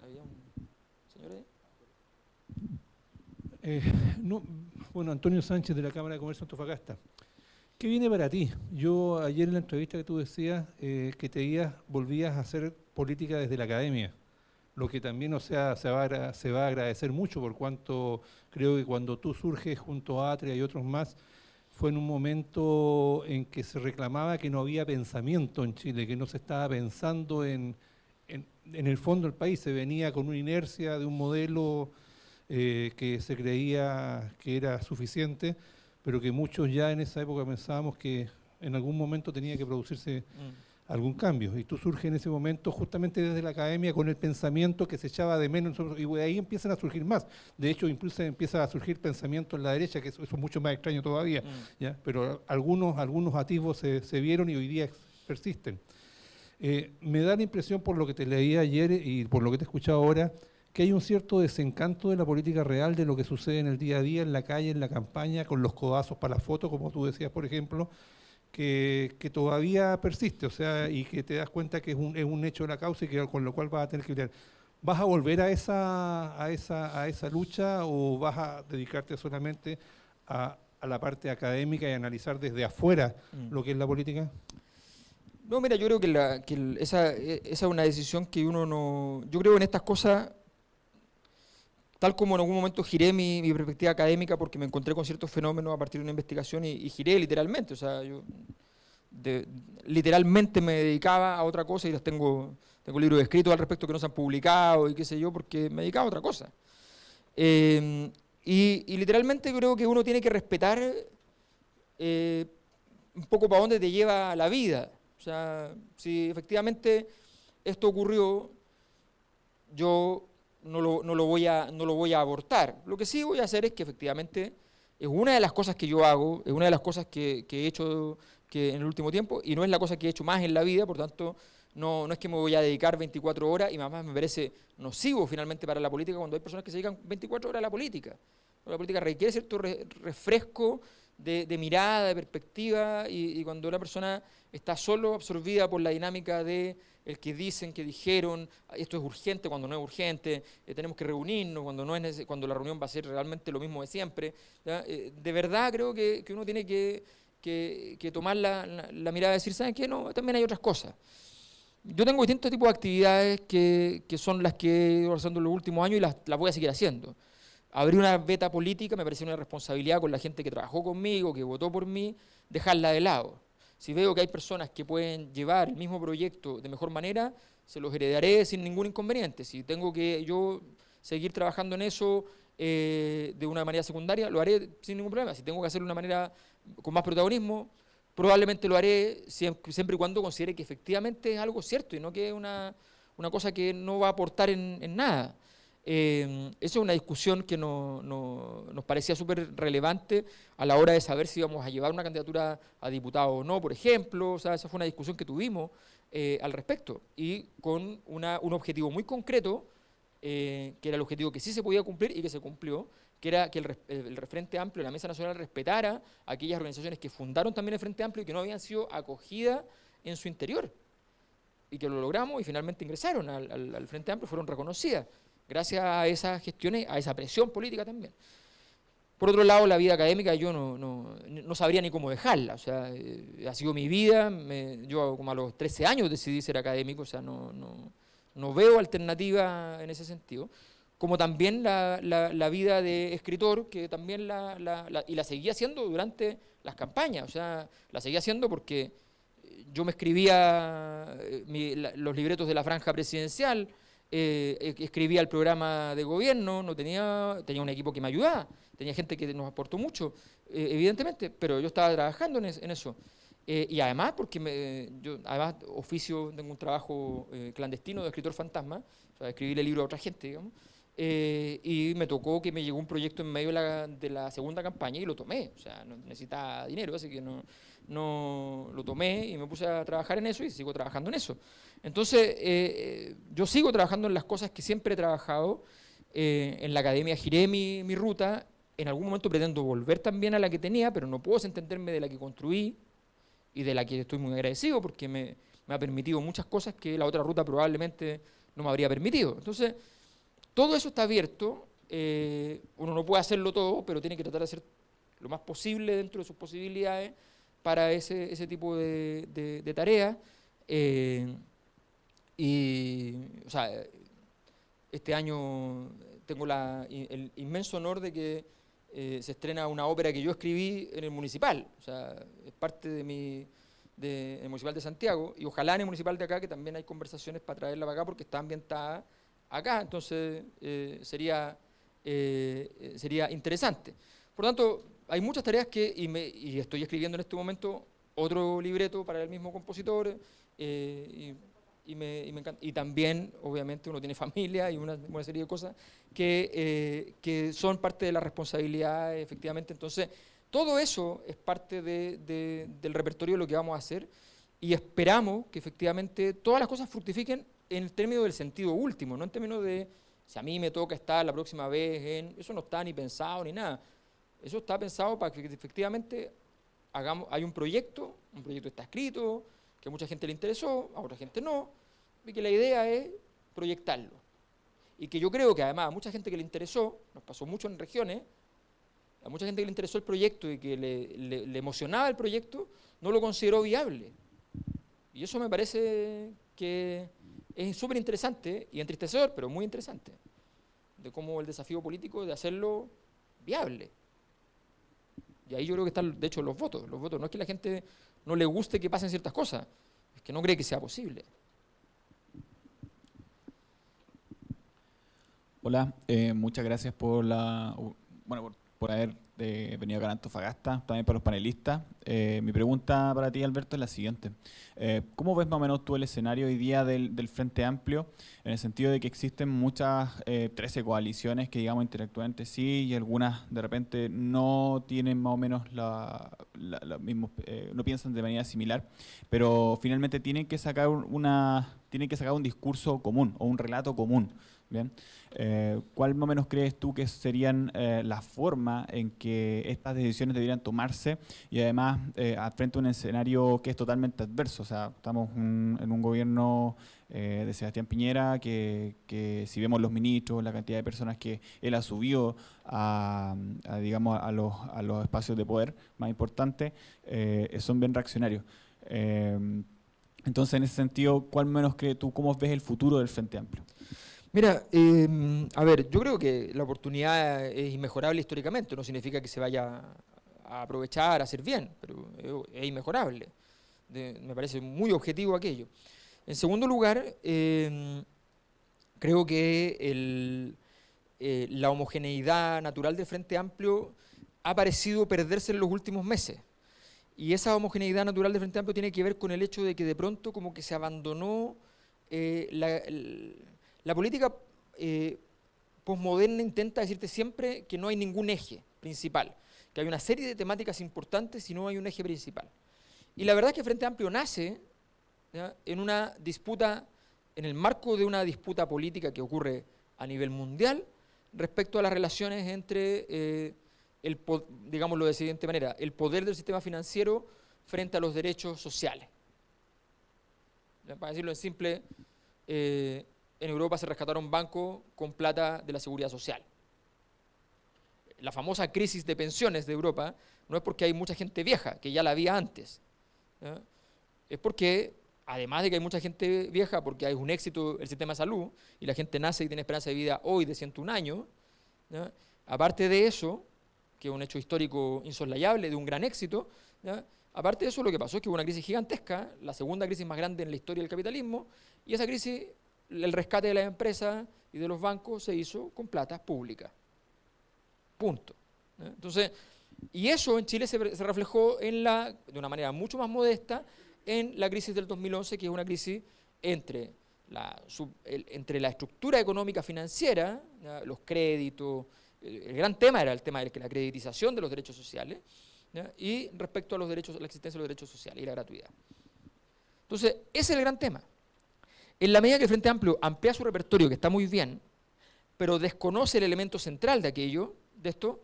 ¿Había un señor ahí? Bueno, Antonio Sánchez de la Cámara de Comercio Antofagasta. ¿Qué viene para ti? Yo ayer en la entrevista que tú decías que volvías a hacer política desde la academia, lo que también, o sea, se va a agradecer mucho, por cuanto creo que cuando tú surges junto a Atria y otros más, fue en un momento en que se reclamaba que no había pensamiento en Chile, que no se estaba pensando en el fondo del país, se venía con una inercia de un modelo que se creía que era suficiente, pero que muchos ya en esa época pensábamos que en algún momento tenía que producirse algún cambio. Y tú surges en ese momento justamente desde la academia con el pensamiento que se echaba de menos, y ahí empiezan a surgir más. De hecho, incluso empieza a surgir pensamiento en la derecha, que eso es mucho más extraño todavía, ¿ya? Pero algunos atisbos se vieron y hoy día persisten. Me da la impresión, por lo que te leí ayer y por lo que te he escuchado ahora, que hay un cierto desencanto de la política real, de lo que sucede en el día a día, en la calle, en la campaña, con los codazos para la foto, como tú decías, por ejemplo, que todavía persiste, o sea, y que te das cuenta que es un hecho de la causa y que con lo cual vas a tener que lidiar. ¿Vas a volver a esa lucha o vas a dedicarte solamente a la parte académica y analizar desde afuera lo que es la política? No, mira, yo creo que esa es una decisión que uno no... Yo creo que en estas cosas, tal como en algún momento giré mi perspectiva académica porque me encontré con ciertos fenómenos a partir de una investigación y giré literalmente, o sea, yo literalmente me dedicaba a otra cosa y tengo libros escritos al respecto que no se han publicado y qué sé yo, porque me dedicaba a otra cosa. Y literalmente creo que uno tiene que respetar un poco para dónde te lleva la vida. O sea, si efectivamente esto ocurrió, yo no lo voy a abortar. Lo que sí voy a hacer es que efectivamente es una de las cosas que yo hago, es una de las cosas que he hecho en el último tiempo, y no es la cosa que he hecho más en la vida, por tanto, no es que me voy a dedicar 24 horas, y además me parece nocivo finalmente para la política cuando hay personas que se dedican 24 horas a la política. La política requiere cierto refresco de mirada, de perspectiva, y cuando una persona está solo absorbida por la dinámica de el que dicen, que dijeron, esto es urgente cuando no es urgente, tenemos que reunirnos cuando la reunión va a ser realmente lo mismo de siempre. De verdad creo que uno tiene que tomar la mirada y decir, ¿saben qué? No, también hay otras cosas. Yo tengo distintos tipos de actividades que son las que he ido realizando en los últimos años y las voy a seguir haciendo. Abrir una veta política me parece una responsabilidad con la gente que trabajó conmigo, que votó por mí, dejarla de lado. Si veo que hay personas que pueden llevar el mismo proyecto de mejor manera, se los heredaré sin ningún inconveniente. Si tengo que yo seguir trabajando en eso de una manera secundaria, lo haré sin ningún problema. Si tengo que hacerlo de una manera con más protagonismo, probablemente lo haré siempre y cuando considere que efectivamente es algo cierto y no que es una cosa que no va a aportar en nada. Esa es una discusión que nos parecía súper relevante a la hora de saber si íbamos a llevar una candidatura a diputado o no, por ejemplo. O sea, esa fue una discusión que tuvimos al respecto y con un objetivo muy concreto, que era el objetivo que sí se podía cumplir y que se cumplió, que era que el Frente Amplio, la Mesa Nacional, respetara a aquellas organizaciones que fundaron también el Frente Amplio y que no habían sido acogidas en su interior. Y que lo logramos y finalmente ingresaron al Frente Amplio, fueron reconocidas, gracias a esas gestiones, a esa presión política también. Por otro lado, la vida académica yo no sabría ni cómo dejarla, o sea, ha sido mi vida, yo como a los 13 años decidí ser académico, o sea, no veo alternativa en ese sentido. Como también la vida de escritor, que también y la seguía haciendo durante las campañas, o sea, la seguía haciendo porque yo me escribía los libretos de la franja presidencial, escribía el programa de gobierno, tenía un equipo que me ayudaba, tenía gente que nos aportó mucho, evidentemente, pero yo estaba trabajando en eso. Y además, porque yo además tengo un trabajo clandestino de escritor fantasma, o sea, escribirle libros a otra gente, digamos, y me tocó que me llegó un proyecto en medio de la segunda campaña y lo tomé, o sea, no necesitaba dinero, así que no lo tomé y me puse a trabajar en eso y sigo trabajando en eso. Entonces, yo sigo trabajando en las cosas que siempre he trabajado. En la academia giré mi ruta, en algún momento pretendo volver también a la que tenía, pero no puedo desentenderme de la que construí y de la que estoy muy agradecido porque me ha permitido muchas cosas que la otra ruta probablemente no me habría permitido. Entonces, todo eso está abierto, uno no puede hacerlo todo, pero tiene que tratar de hacer lo más posible dentro de sus posibilidades para ese tipo de tareas. O sea, este año tengo el inmenso honor de que se estrena una ópera que yo escribí en el Municipal, o sea, es parte del Municipal de Santiago, y ojalá en el Municipal de acá, que también hay conversaciones para traerla para acá, porque está ambientada acá, entonces sería interesante. Por lo tanto, hay muchas tareas y estoy escribiendo en este momento otro libreto para el mismo compositor, y me encanta. Y también, obviamente, uno tiene familia y una serie de cosas que son parte de la responsabilidad, efectivamente. Entonces, todo eso es parte del repertorio de lo que vamos a hacer y esperamos que efectivamente todas las cosas fructifiquen en el término del sentido último, no en términos de si a mí me toca estar la próxima vez eso no está ni pensado ni nada. Eso está pensado para que efectivamente hay un proyecto está escrito, que a mucha gente le interesó, a otra gente no, y que la idea es proyectarlo. Y que yo creo que además a mucha gente que le interesó, nos pasó mucho en regiones, a mucha gente que le interesó el proyecto y que le emocionaba el proyecto, no lo consideró viable. Y eso me parece que es súper interesante y entristecedor, pero muy interesante, de cómo el desafío político de hacerlo viable. Y ahí yo creo que están, de hecho, los votos. Los votos no es que la gente no le guste que pasen ciertas cosas, es que no cree que sea posible. Hola, muchas gracias por bueno, por haber venido acá a Antofagasta, también para los panelistas. Mi pregunta para ti, Alberto, es la siguiente. ¿Cómo ves más o menos tú el escenario hoy día del Frente Amplio, en el sentido de que existen muchas, 13 coaliciones que, digamos, interactúan entre sí y algunas de repente no tienen más o menos no piensan de manera similar, pero finalmente tienen que sacar un discurso común o un relato común? Bien. ¿Cuál más o menos crees tú que serían la forma en que estas decisiones deberían tomarse y además frente a un escenario que es totalmente adverso? O sea, estamos en un gobierno de Sebastián Piñera que si vemos los ministros, la cantidad de personas que él ha subido digamos, a los espacios de poder más importantes, son bien reaccionarios. Entonces, en ese sentido, ¿cuál menos crees tú, cómo ves el futuro del Frente Amplio? Mira, a ver, yo creo que la oportunidad es inmejorable históricamente, no significa que se vaya a aprovechar, a hacer bien, pero es inmejorable. Me parece muy objetivo aquello. En segundo lugar, creo que la homogeneidad natural del Frente Amplio ha parecido perderse en los últimos meses. Y esa homogeneidad natural del Frente Amplio tiene que ver con el hecho de que de pronto como que se abandonó la política posmoderna intenta decirte siempre que no hay ningún eje principal, que hay una serie de temáticas importantes y no hay un eje principal. Y la verdad es que Frente Amplio nace, ¿ya?, en una disputa, en el marco de una disputa política que ocurre a nivel mundial respecto a las relaciones entre, digámoslo de la siguiente manera, el poder del sistema financiero frente a los derechos sociales. ¿Ya? Para decirlo en simple, en Europa se rescataron bancos con plata de la seguridad social. La famosa crisis de pensiones de Europa no es porque hay mucha gente vieja, que ya la había antes, ¿ya? Es porque, además de que hay mucha gente vieja, porque hay un éxito el sistema de salud y la gente nace y tiene esperanza de vida hoy de 101 años, ¿ya? Aparte de eso, que es un hecho histórico insoslayable, de un gran éxito, ¿ya?, aparte de eso lo que pasó es que hubo una crisis gigantesca, la segunda crisis más grande en la historia del capitalismo, y esa crisis, el rescate de las empresas y de los bancos se hizo con plata pública. Punto. Entonces, y eso en Chile se reflejó de una manera mucho más modesta en la crisis del 2011, que es una crisis entre la estructura económica financiera, ¿ya?, los créditos, el gran tema era el tema de la creditización de los derechos sociales, ¿ya?, y respecto a la existencia de los derechos sociales y la gratuidad. Entonces, ese es el gran tema. En la medida que el Frente Amplio amplía su repertorio, que está muy bien, pero desconoce el elemento central de esto,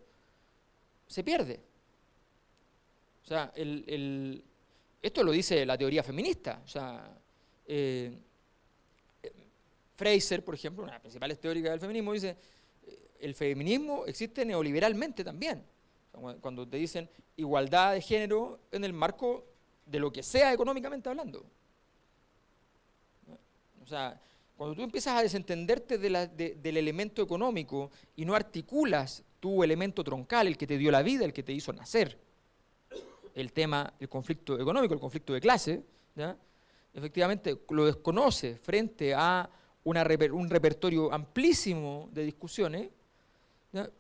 se pierde. O sea, esto lo dice la teoría feminista. O sea, Fraser, por ejemplo, una de las principales teóricas del feminismo, dice el feminismo existe neoliberalmente también. O sea, cuando te dicen igualdad de género en el marco de lo que sea económicamente hablando. O sea, cuando tú empiezas a desentenderte del elemento económico y no articulas tu elemento troncal, el que te dio la vida, el que te hizo nacer, el conflicto económico, el conflicto de clase, ¿ya?, efectivamente lo desconoce frente a un repertorio amplísimo de discusiones, ¿ya?,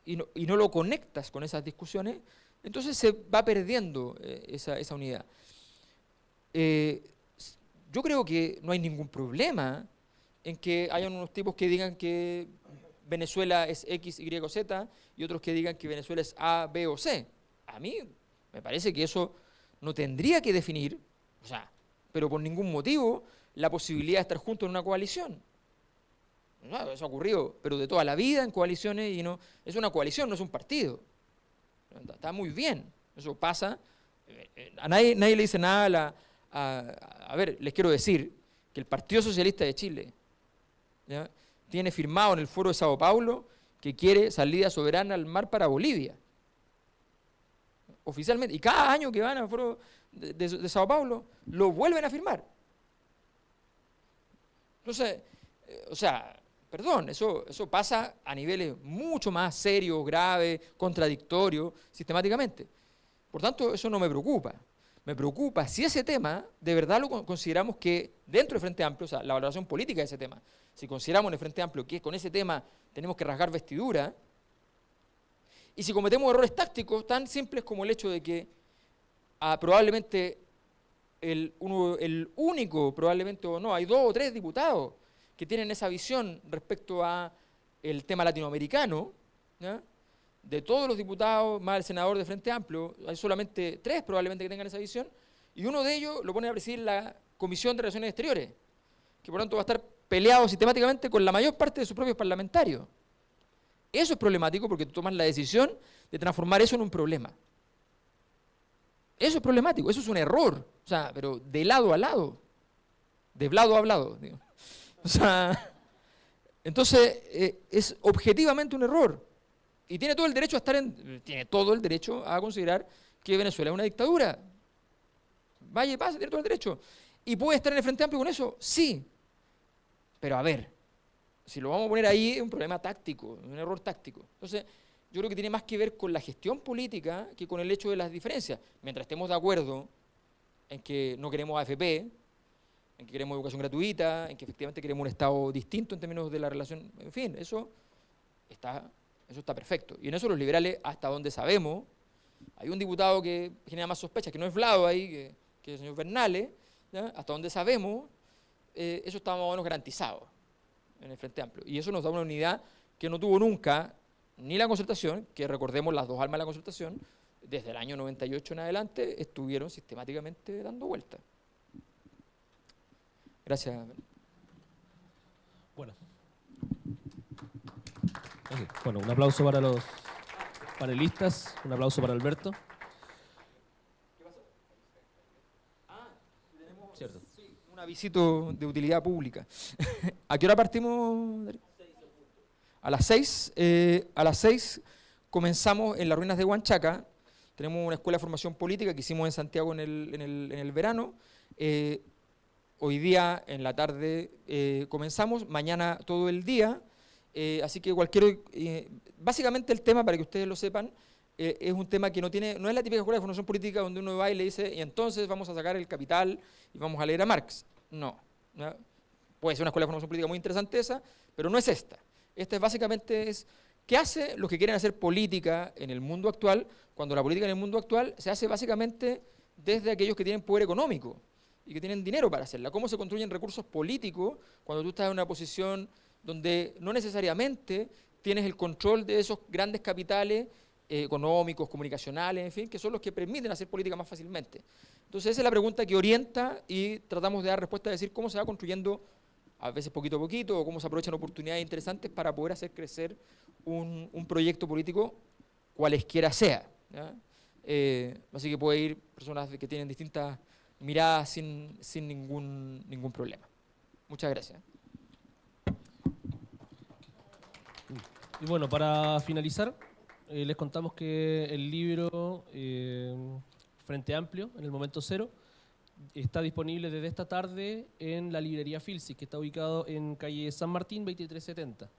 y no lo conectas con esas discusiones, entonces se va perdiendo esa unidad. Yo creo que no hay ningún problema en que hayan unos tipos que digan que Venezuela es X, Y o Z y otros que digan que Venezuela es A, B o C. A mí me parece que eso no tendría que definir, o sea, pero por ningún motivo, la posibilidad de estar juntos en una coalición. No, eso ha ocurrido, pero de toda la vida en coaliciones, y no es una coalición, no es un partido. Está muy bien, eso pasa. A nadie le dice nada a ver, les quiero decir que el Partido Socialista de Chile, ¿ya?, tiene firmado en el Foro de Sao Paulo que quiere salida soberana al mar para Bolivia. Oficialmente. Y cada año que van al Foro de Sao Paulo, lo vuelven a firmar. Entonces, o sea, perdón, eso pasa a niveles mucho más serios, graves, contradictorios, sistemáticamente. Por tanto, eso no me preocupa. Me preocupa si ese tema, de verdad lo consideramos que dentro del Frente Amplio, o sea, la valoración política de ese tema, si consideramos en el Frente Amplio que con ese tema tenemos que rasgar vestidura, Y si cometemos errores tácticos tan simples como el hecho de que probablemente el único, probablemente o no, hay 2 o 3 diputados que tienen esa visión respecto a el tema latinoamericano, ¿ya? De todos los diputados, más el senador de Frente Amplio, hay solamente 3 probablemente que tengan esa visión, y uno de ellos lo pone a presidir la Comisión de Relaciones Exteriores, que por tanto va a estar peleado sistemáticamente con la mayor parte de sus propios parlamentarios. Eso es problemático porque tú tomas la decisión de transformar eso en un problema. Eso es problemático, eso es un error, o sea, pero de lado a lado, de blado a blado, digo. O sea, entonces es objetivamente un error. Y tiene todo el derecho a tiene todo el derecho a considerar que Venezuela es una dictadura. Vaya y pase, tiene todo el derecho. ¿Y puede estar en el Frente Amplio con eso? Sí. Pero a ver, si lo vamos a poner ahí, es un problema táctico, un error táctico. Entonces, yo creo que tiene más que ver con la gestión política que con el hecho de las diferencias. Mientras estemos de acuerdo en que no queremos AFP, en que queremos educación gratuita, en que efectivamente queremos un Estado distinto en términos de la relación, en fin, eso está perfecto. Y en eso los liberales, hasta donde sabemos, hay un diputado que genera más sospechas, que no es Vlado ahí, que es el señor Bernales, ¿ya? Hasta donde sabemos, eso está más o menos garantizado en el Frente Amplio. Y eso nos da una unidad que no tuvo nunca ni la concertación, que recordemos las 2 almas de la concertación, desde el año 98 en adelante, estuvieron sistemáticamente dando vueltas. Gracias. Bueno. Bueno, un aplauso para los panelistas, un aplauso para Alberto. ¿Qué pasó? Tenemos Cierto. un avisito de utilidad pública. ¿A qué hora partimos, Darío? A las 6. A las 6 comenzamos en las ruinas de Huanchaca. Tenemos una escuela de formación política que hicimos en Santiago en el verano. Hoy día en la tarde comenzamos, mañana todo el día. Así que básicamente el tema, para que ustedes lo sepan, es un tema que no es la típica escuela de formación política donde uno va y le dice, y entonces vamos a sacar el Capital y vamos a leer a Marx. No. ¿Ya? Puede ser una escuela de formación política muy interesante esa, pero no es esta. Esta básicamente ¿qué hace los que quieren hacer política en el mundo actual, cuando la política en el mundo actual se hace básicamente desde aquellos que tienen poder económico y que tienen dinero para hacerla? ¿Cómo se construyen recursos políticos cuando tú estás en una posición donde no necesariamente tienes el control de esos grandes capitales económicos, comunicacionales, en fin, que son los que permiten hacer política más fácilmente? Entonces esa es la pregunta que orienta y tratamos de dar respuesta a decir cómo se va construyendo, a veces poquito a poquito, o cómo se aprovechan oportunidades interesantes para poder hacer crecer un proyecto político cualesquiera sea, ¿ya? Así que puede ir personas que tienen distintas miradas sin ningún problema. Muchas gracias. Y bueno, para finalizar, les contamos que el libro Frente Amplio, en el momento cero, está disponible desde esta tarde en la librería Filsis, que está ubicado en calle San Martín 2370.